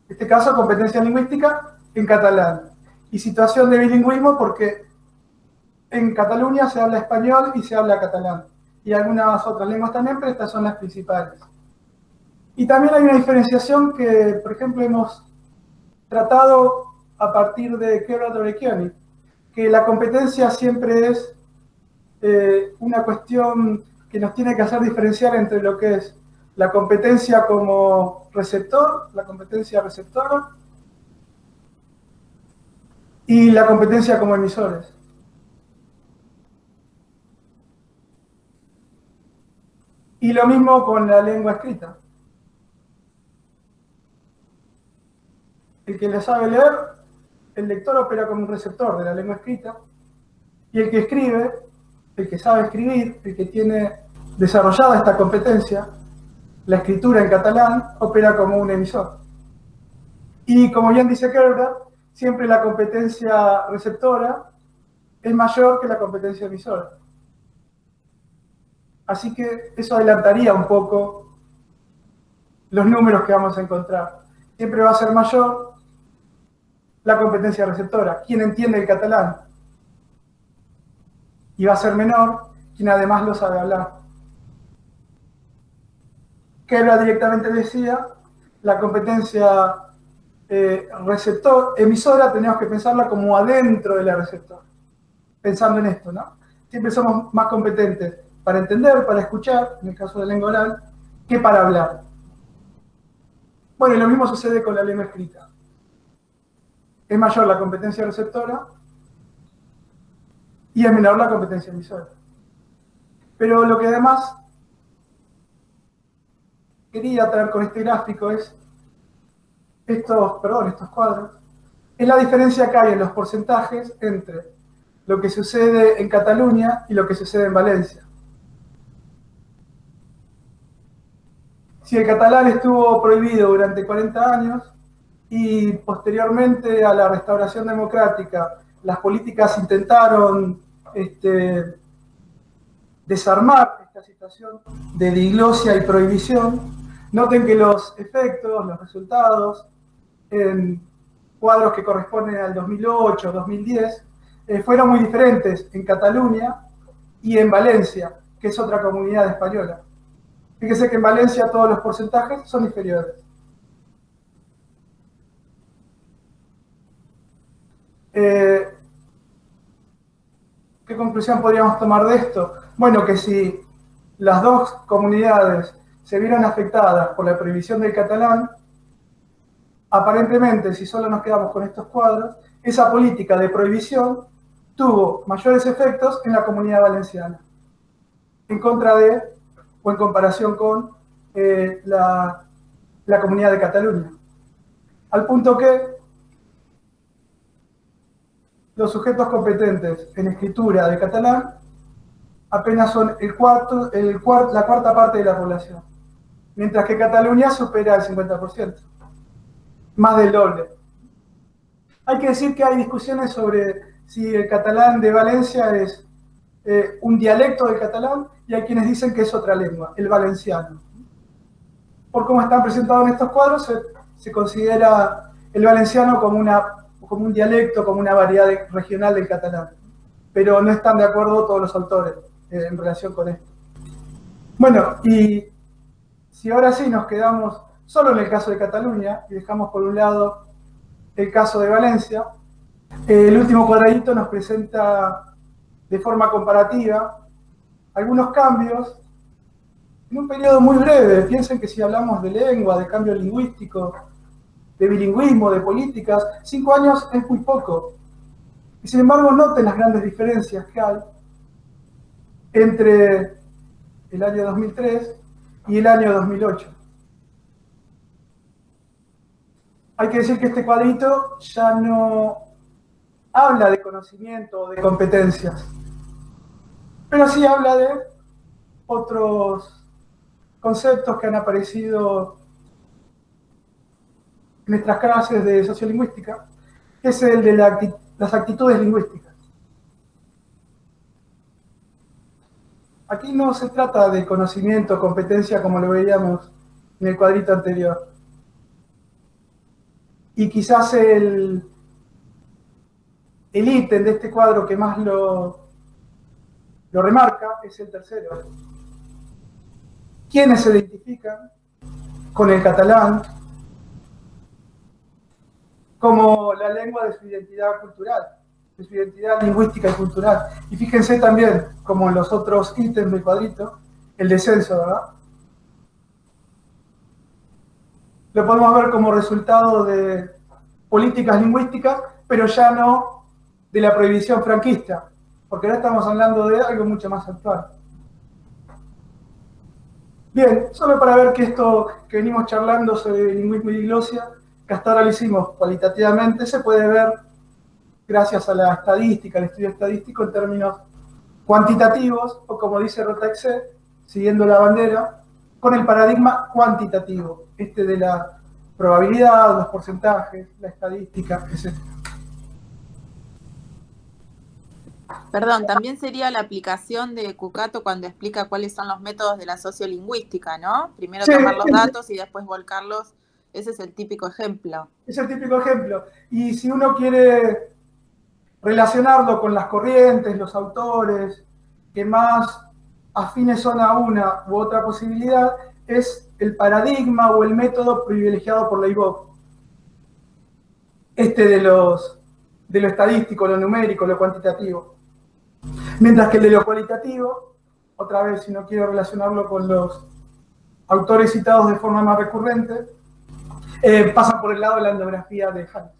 En este caso, competencia lingüística en catalán. Y situación de bilingüismo porque en Cataluña se habla español y se habla catalán. Y algunas otras lenguas también, pero estas son las principales. Y también hay una diferenciación que, por ejemplo, hemos tratado a partir de Quebra-Torrecchioni, que la competencia siempre es una cuestión que nos tiene que hacer diferenciar entre lo que es la competencia como receptor, la competencia receptora, y la competencia como emisores. Y lo mismo con la lengua escrita. El que le sabe leer, el lector opera como un receptor de la lengua escrita, y el que escribe, el que sabe escribir, el que tiene desarrollada esta competencia, la escritura en catalán, opera como un emisor. Y como bien dice Kerber, siempre la competencia receptora es mayor que la competencia emisora. Así que eso adelantaría un poco los números que vamos a encontrar. Siempre va a ser mayor la competencia receptora, quien entiende el catalán. Y va a ser menor quien además lo sabe hablar. Kerber directamente decía, la competencia emisora tenemos que pensarla como adentro de la receptora. Pensando en esto, ¿no? Siempre somos más competentes para entender, para escuchar, en el caso de lengua oral, que para hablar. Bueno, y lo mismo sucede con la lengua escrita. Es mayor la competencia receptora y es menor la competencia emisora. Pero lo que además quería traer con este gráfico es estos cuadros, es la diferencia que hay en los porcentajes entre lo que sucede en Cataluña y lo que sucede en Valencia. Si el catalán estuvo prohibido durante 40 años y posteriormente a la restauración democrática las políticas intentaron desarmar esta situación de diglosia y prohibición, noten que los efectos, los resultados en cuadros que corresponden al 2008, 2010, fueron muy diferentes en Cataluña y en Valencia, que es otra comunidad española. Fíjese que en Valencia todos los porcentajes son inferiores. ¿Qué conclusión podríamos tomar de esto? Bueno, que si las dos comunidades se vieron afectadas por la prohibición del catalán, aparentemente, si solo nos quedamos con estos cuadros, esa política de prohibición tuvo mayores efectos en la comunidad valenciana, en contra de, o en comparación con la comunidad de Cataluña. Al punto que los sujetos competentes en escritura de catalán apenas son la cuarta parte de la población, mientras que Cataluña supera el 50%, más del doble. Hay que decir que hay discusiones sobre si el catalán de Valencia es un dialecto del catalán, y hay quienes dicen que es otra lengua, el valenciano. Por cómo están presentados en estos cuadros, se considera el valenciano como un dialecto, como una variedad regional del catalán. Pero no están de acuerdo todos los autores en relación con esto. Bueno, y si ahora sí nos quedamos solo en el caso de Cataluña y dejamos por un lado el caso de Valencia, el último cuadradito nos presenta de forma comparativa algunos cambios en un periodo muy breve. Piensen que si hablamos de lengua, de cambio lingüístico, de bilingüismo, de políticas, 5 años es muy poco. Y sin embargo, noten las grandes diferencias que hay entre el año 2003 y el año 2008. Hay que decir que este cuadrito ya no habla de conocimiento o de competencias, pero sí habla de otros conceptos que han aparecido en nuestras clases de sociolingüística, que es el de las actitudes lingüísticas. Aquí no se trata de conocimiento o competencia como lo veíamos en el cuadrito anterior. Y quizás el ítem de este cuadro que más lo remarca es el tercero. ¿Quiénes se identifican con el catalán como la lengua de su identidad cultural, de su identidad lingüística y cultural? Y fíjense también, como en los otros ítems del cuadrito, el descenso, ¿verdad? Lo podemos ver como resultado de políticas lingüísticas, pero ya no de la prohibición franquista, porque ahora estamos hablando de algo mucho más actual. Bien, solo para ver que esto que venimos charlando sobre lingüismo y diglosia, que hasta ahora lo hicimos cualitativamente, se puede ver gracias a la estadística, al estudio estadístico en términos cuantitativos, o como dice Rotaxé, siguiendo la bandera, con el paradigma cuantitativo, de la probabilidad, los porcentajes, la estadística, etc. Perdón, también sería la aplicación de Cucato cuando explica cuáles son los métodos de la sociolingüística, ¿no? Primero Sí, tomar los datos y después volcarlos. Ese es el típico ejemplo. es el típico ejemplo. Y si uno quiere relacionarlo con las corrientes, los autores que más afines son a una u otra posibilidad, es el paradigma o el método privilegiado por Leibov. De lo estadístico, lo numérico, lo cuantitativo. Mientras que el de lo cualitativo, otra vez, si no quiero relacionarlo con los autores citados de forma más recurrente, pasa por el lado de la etnografía de Hannes.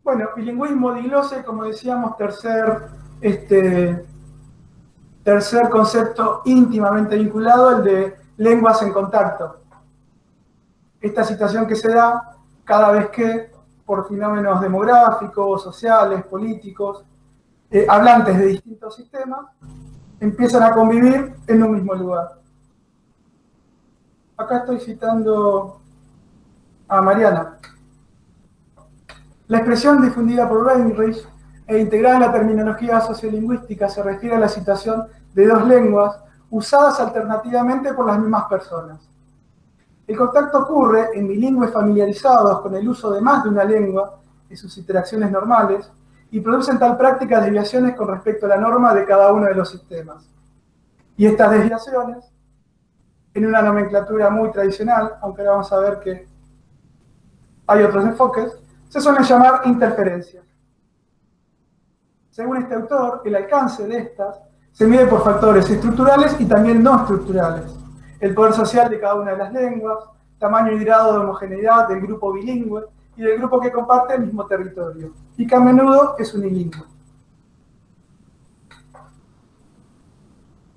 Bueno, bilingüismo, diglosia, como decíamos, tercer Tercer concepto íntimamente vinculado, el de lenguas en contacto. Esta situación que se da cada vez que, por fenómenos demográficos, sociales, políticos, hablantes de distintos sistemas, empiezan a convivir en un mismo lugar. Acá estoy citando a Mariana. La expresión difundida por Heinrich e integrada en la terminología sociolingüística se refiere a la situación de dos lenguas usadas alternativamente por las mismas personas. El contacto ocurre en bilingües familiarizados con el uso de más de una lengua en sus interacciones normales y producen tal práctica desviaciones con respecto a la norma de cada uno de los sistemas. Y estas desviaciones, en una nomenclatura muy tradicional, aunque ahora vamos a ver que hay otros enfoques, se suelen llamar interferencias. Según este autor, el alcance de estas se mide por factores estructurales y también no estructurales. El poder social de cada una de las lenguas, tamaño y grado de homogeneidad del grupo bilingüe y del grupo que comparte el mismo territorio, y que a menudo es unilingüe.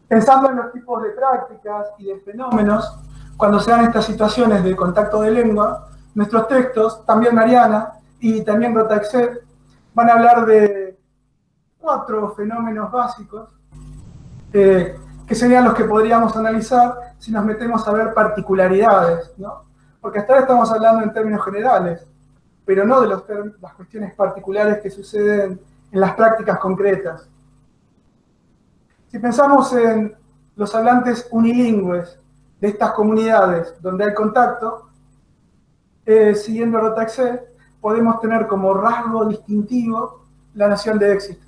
Pensando en los tipos de prácticas y de fenómenos, cuando se dan estas situaciones de contacto de lengua, nuestros textos, también Mariana y también Rotaxet, van a hablar de 4 fenómenos básicos que serían los que podríamos analizar si nos metemos a ver particularidades, ¿no? Porque hasta ahora estamos hablando en términos generales, pero no de las cuestiones particulares que suceden en las prácticas concretas. Si pensamos en los hablantes unilingües de estas comunidades donde hay contacto, siguiendo Rotaxet, podemos tener como rasgo distintivo la noción de éxito.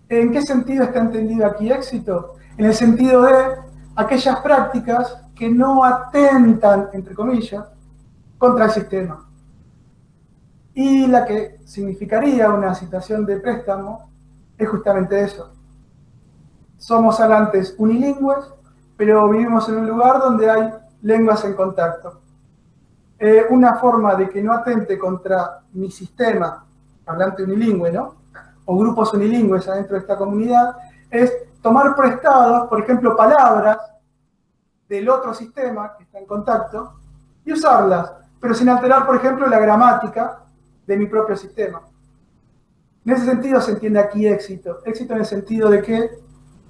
¿En qué sentido está entendido aquí éxito? En el sentido de aquellas prácticas que no atentan, entre comillas, contra el sistema. Y la que significaría una situación de préstamo es justamente eso. Somos hablantes unilingües, pero vivimos en un lugar donde hay lenguas en contacto. Una forma de que no atente contra mi sistema, hablante unilingüe, ¿no? O grupos unilingües adentro de esta comunidad, es tomar prestados, por ejemplo, palabras del otro sistema que está en contacto y usarlas, pero sin alterar, por ejemplo, la gramática de mi propio sistema. En ese sentido se entiende aquí éxito. Éxito en el sentido de que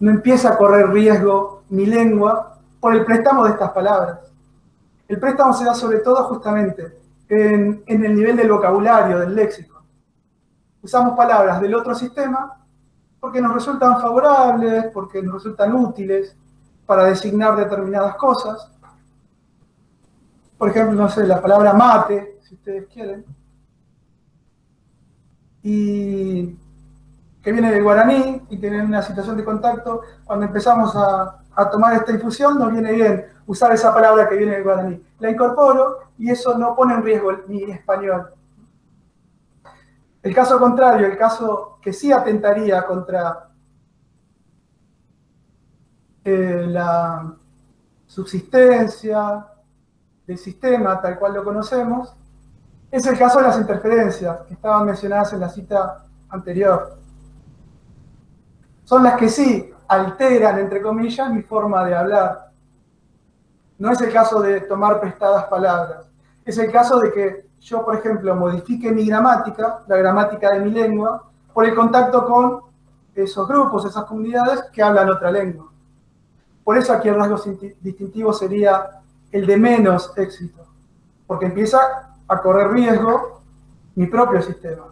no empieza a correr riesgo mi lengua por el préstamo de estas palabras. El préstamo se da sobre todo justamente en el nivel del vocabulario, del léxico. Usamos palabras del otro sistema porque nos resultan favorables, porque nos resultan útiles para designar determinadas cosas. Por ejemplo, no sé, la palabra mate, si ustedes quieren, y que viene del guaraní y que en una situación de contacto, cuando empezamos a tomar esta infusión, nos viene bien usar esa palabra que viene del guaraní. La incorporo y eso no pone en riesgo mi español. El caso contrario, el caso que sí atentaría contra la subsistencia del sistema tal cual lo conocemos, es el caso de las interferencias que estaban mencionadas en la cita anterior. Son las que sí alteran, entre comillas, mi forma de hablar. No es el caso de tomar prestadas palabras. Es el caso de que yo, por ejemplo, modifique mi gramática, la gramática de mi lengua, por el contacto con esos grupos, esas comunidades que hablan otra lengua. Por eso aquí el rasgo distintivo sería el de menos éxito, porque empieza a correr riesgo mi propio sistema.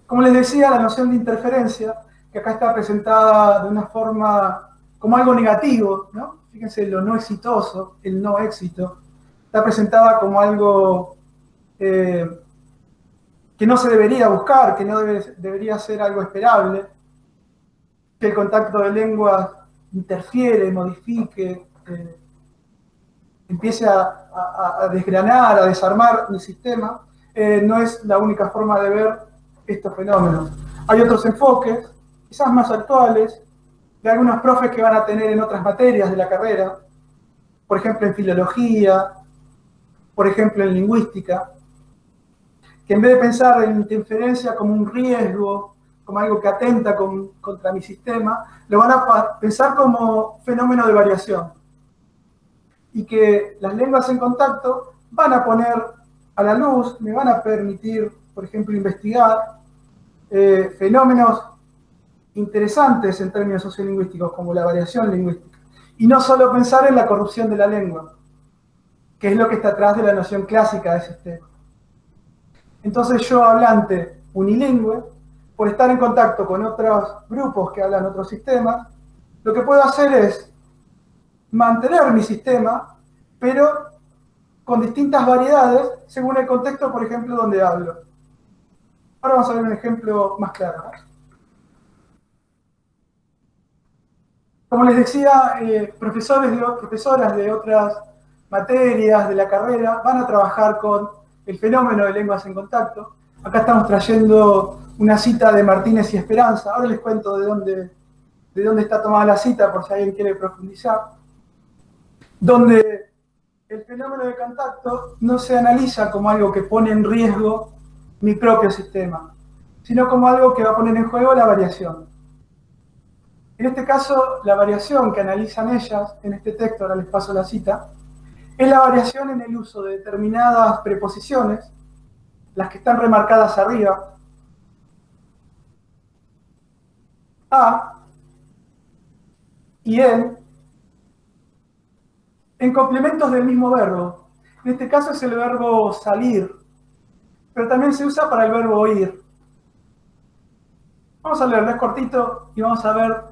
Como les decía, la noción de interferencia, que acá está presentada de una forma como algo negativo, ¿no? Fíjense lo no exitoso, el no éxito, está presentada como algo que no se debería buscar, que no debería ser algo esperable, que el contacto de lenguas interfiere, modifique, empiece a desgranar, a desarmar mi sistema. No es la única forma de ver estos fenómenos. Hay otros enfoques, quizás más actuales, de algunos profes que van a tener en otras materias de la carrera, por ejemplo en filología, por ejemplo en lingüística, que en vez de pensar en interferencia como un riesgo, como algo que atenta contra mi sistema, lo van a pensar como fenómeno de variación. Y que las lenguas en contacto van a poner a la luz, me van a permitir, por ejemplo, investigar fenómenos interesantes en términos sociolingüísticos, como la variación lingüística. Y no solo pensar en la corrupción de la lengua, que es lo que está atrás de la noción clásica de sistema. Entonces yo, hablante unilingüe, por estar en contacto con otros grupos que hablan otros sistemas, lo que puedo hacer es mantener mi sistema, pero con distintas variedades según el contexto, por ejemplo, donde hablo. Ahora vamos a ver un ejemplo más claro. Como les decía, profesoras de otras materias de la carrera van a trabajar con el fenómeno de lenguas en contacto. Acá estamos trayendo una cita de Martínez y Esperanza. Ahora les cuento de dónde está tomada la cita, por si alguien quiere profundizar. Donde el fenómeno de contacto no se analiza como algo que pone en riesgo mi propio sistema, sino como algo que va a poner en juego la variación. En este caso, la variación que analizan ellas en este texto, ahora les paso la cita, es la variación en el uso de determinadas preposiciones, las que están remarcadas arriba, a y en complementos del mismo verbo. En este caso es el verbo salir, pero también se usa para el verbo oír. Vamos a leerlo, es cortito, y vamos a ver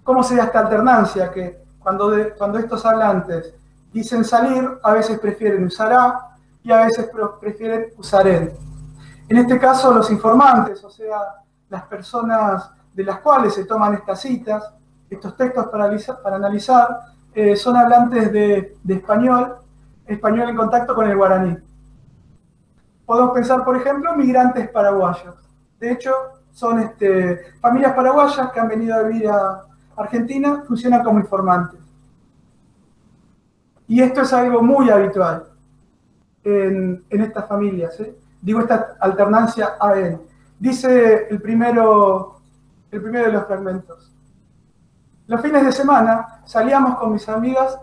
cómo se da esta alternancia, que cuando estos hablantes dicen salir, a veces prefieren usar a y a veces prefieren usar el. En este caso, los informantes, o sea, las personas de las cuales se toman estas citas, estos textos para analizar, son hablantes de español en contacto con el guaraní. Podemos pensar, por ejemplo, migrantes paraguayos. De hecho, son familias paraguayas que han venido a vivir a Argentina, funcionan como informantes. Y esto es algo muy habitual en estas familias. Digo, esta alternancia a-en. Dice el primero de los fragmentos. Los fines de semana salíamos con mis amigas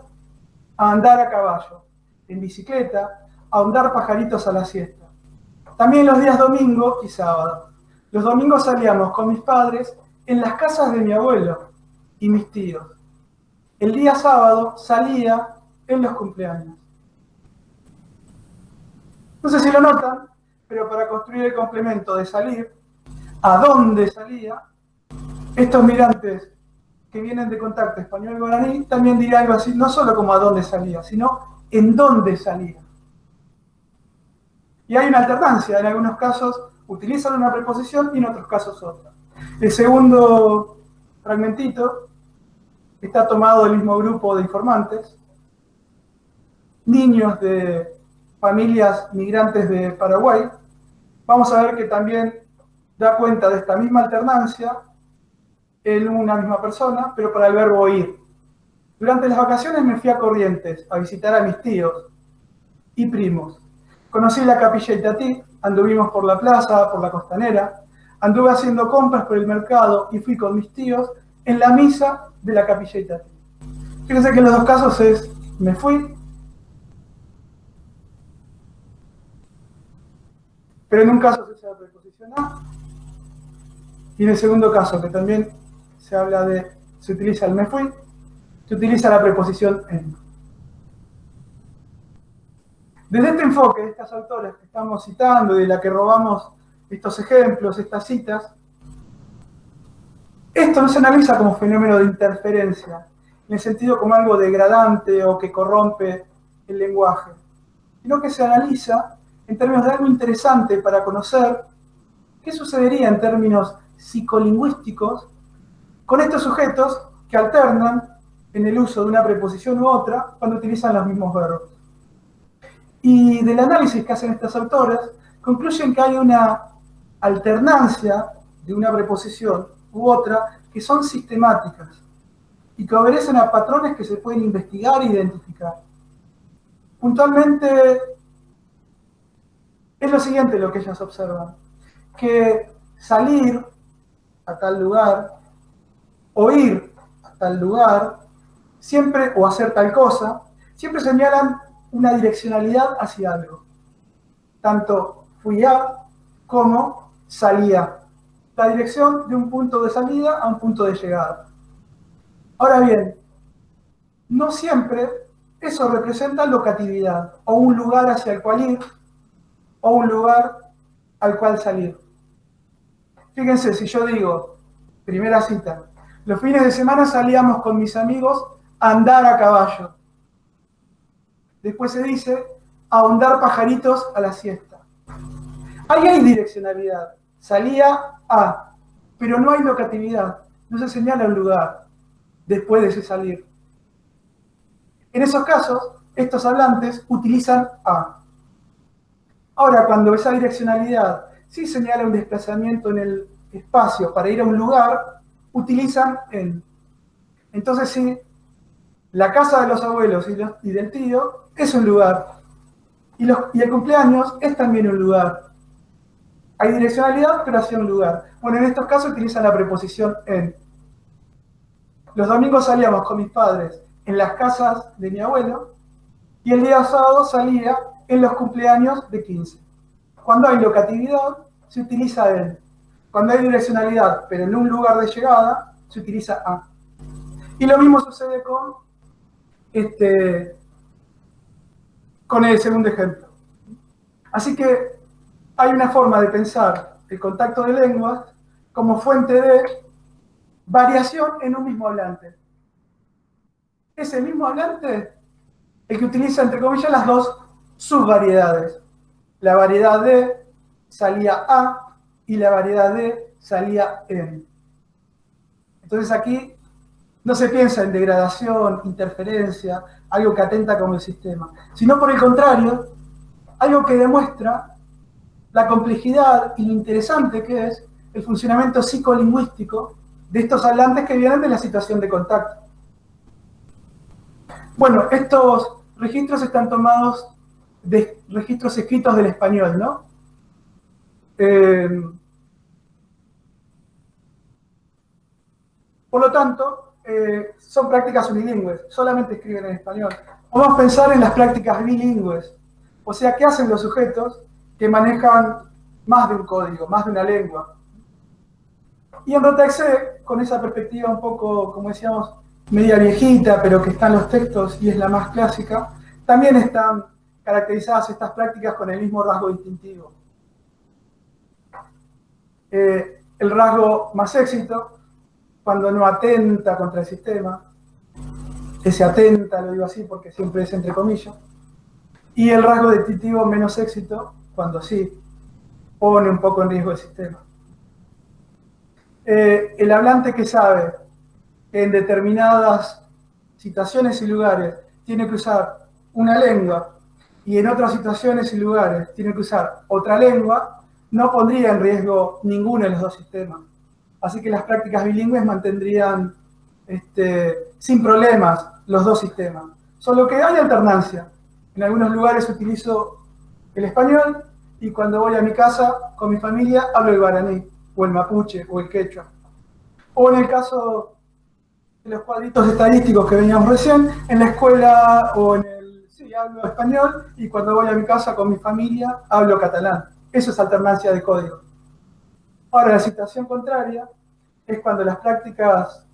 a andar a caballo, en bicicleta, a ahondar pajaritos a la siesta. También los días domingo y sábado. Los domingos salíamos con mis padres en las casas de mi abuelo y mis tíos. El día sábado salía en los cumpleaños. No sé si lo notan, pero para construir el complemento de salir, a dónde salía, estos migrantes que vienen de contacto español-guaraní también diría algo así, no solo como a dónde salía, sino en dónde salía. Y hay una alternancia, en algunos casos utilizan una preposición y en otros casos otra. El segundo fragmentito está tomado del mismo grupo de informantes, niños de familias migrantes de Paraguay. Vamos a ver que también da cuenta de esta misma alternancia en una misma persona, pero para el verbo oír. Durante las vacaciones me fui a Corrientes a visitar a mis tíos y primos. Conocí la Capilla Itatí, anduvimos por la plaza, por la costanera, anduve haciendo compras por el mercado y fui con mis tíos en la misa de la Capilla Itatí. Fíjense que en los dos casos es me fui, pero en un caso se usa la preposición a, y en el segundo caso, que también se utiliza el me fui, se utiliza la preposición en. Desde este enfoque de estas autoras que estamos citando y de la que robamos estos ejemplos, estas citas, esto no se analiza como fenómeno de interferencia, en el sentido como algo degradante o que corrompe el lenguaje, sino que se analiza en términos de algo interesante para conocer qué sucedería en términos psicolingüísticos con estos sujetos que alternan en el uso de una preposición u otra cuando utilizan los mismos verbos. Y del análisis que hacen estas autoras, concluyen que hay una alternancia de una preposición u otra que son sistemáticas y que obedecen a patrones que se pueden investigar e identificar. Puntualmente, es lo siguiente lo que ellas observan, que salir a tal lugar, o ir a tal lugar, siempre, o hacer tal cosa, siempre señalan una direccionalidad hacia algo. Tanto fui a como salía. La dirección de un punto de salida a un punto de llegada. Ahora bien, no siempre eso representa locatividad, o un lugar hacia el cual ir, o un lugar al cual salir. Fíjense, si yo digo, primera cita, los fines de semana salíamos con mis amigos a andar a caballo. Después se dice, a ahondar pajaritos a la siesta. Ahí hay direccionalidad, salía a, pero no hay locatividad, no se señala un lugar después de ese salir. En esos casos, estos hablantes utilizan a. Ahora, cuando esa direccionalidad sí señala un desplazamiento en el espacio para ir a un lugar, utilizan en. Entonces sí, la casa de los abuelos y del tío es un lugar. Y el cumpleaños es también un lugar. Hay direccionalidad, pero hacia un lugar. Bueno, en estos casos utilizan la preposición en. Los domingos salíamos con mis padres en las casas de mi abuelo y el día sábado salía en los cumpleaños de 15. Cuando hay locatividad, se utiliza en. Cuando hay direccionalidad, pero en un lugar de llegada, se utiliza a. Y lo mismo sucede con el segundo ejemplo. Así que hay una forma de pensar el contacto de lenguas como fuente de variación en un mismo hablante. Ese mismo hablante, el que utiliza, entre comillas, las dos subvariedades. La variedad de salía a y la variedad de salía en. Entonces aquí no se piensa en degradación, interferencia, algo que atenta con el sistema, sino por el contrario, algo que demuestra la complejidad y lo interesante que es el funcionamiento psicolingüístico de estos hablantes que vienen de la situación de contacto. Bueno, estos registros están tomados de registros escritos del español, ¿no? Por lo tanto, son prácticas unilingües, solamente escriben en español. Vamos a pensar en las prácticas bilingües, o sea, ¿qué hacen los sujetos que manejan más de un código, más de una lengua? Y en Rotaexe, con esa perspectiva un poco, como decíamos, media viejita, pero que está en los textos y es la más clásica, también están caracterizadas estas prácticas con el mismo rasgo distintivo. El rasgo más éxito, cuando no atenta contra el sistema, ese atenta, lo digo así porque siempre es entre comillas, y el rasgo distintivo menos éxito, cuando sí pone un poco en riesgo el sistema. El hablante que sabe que en determinadas situaciones y lugares tiene que usar una lengua y en otras situaciones y lugares tiene que usar otra lengua, no pondría en riesgo ninguno de los dos sistemas. Así que las prácticas bilingües mantendrían sin problemas los dos sistemas. Solo que hay alternancia. En algunos lugares utilizo el español y cuando voy a mi casa con mi familia hablo el guaraní, o el mapuche, o el quechua. O en el caso de los cuadritos estadísticos que veníamos recién, en la escuela o en el... Sí, hablo español y cuando voy a mi casa con mi familia hablo catalán. Eso es alternancia de código. Ahora, la situación contraria es cuando las prácticas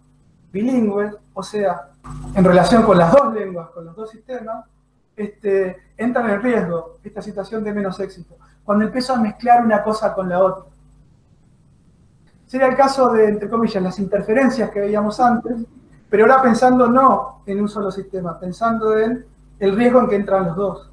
bilingües, o sea, en relación con las dos lenguas, con los dos sistemas, entran en riesgo, esta situación de menos éxito, cuando empiezo a mezclar una cosa con la otra. Sería el caso de, entre comillas, las interferencias que veíamos antes, pero ahora pensando no en un solo sistema, pensando en el riesgo en que entran los dos.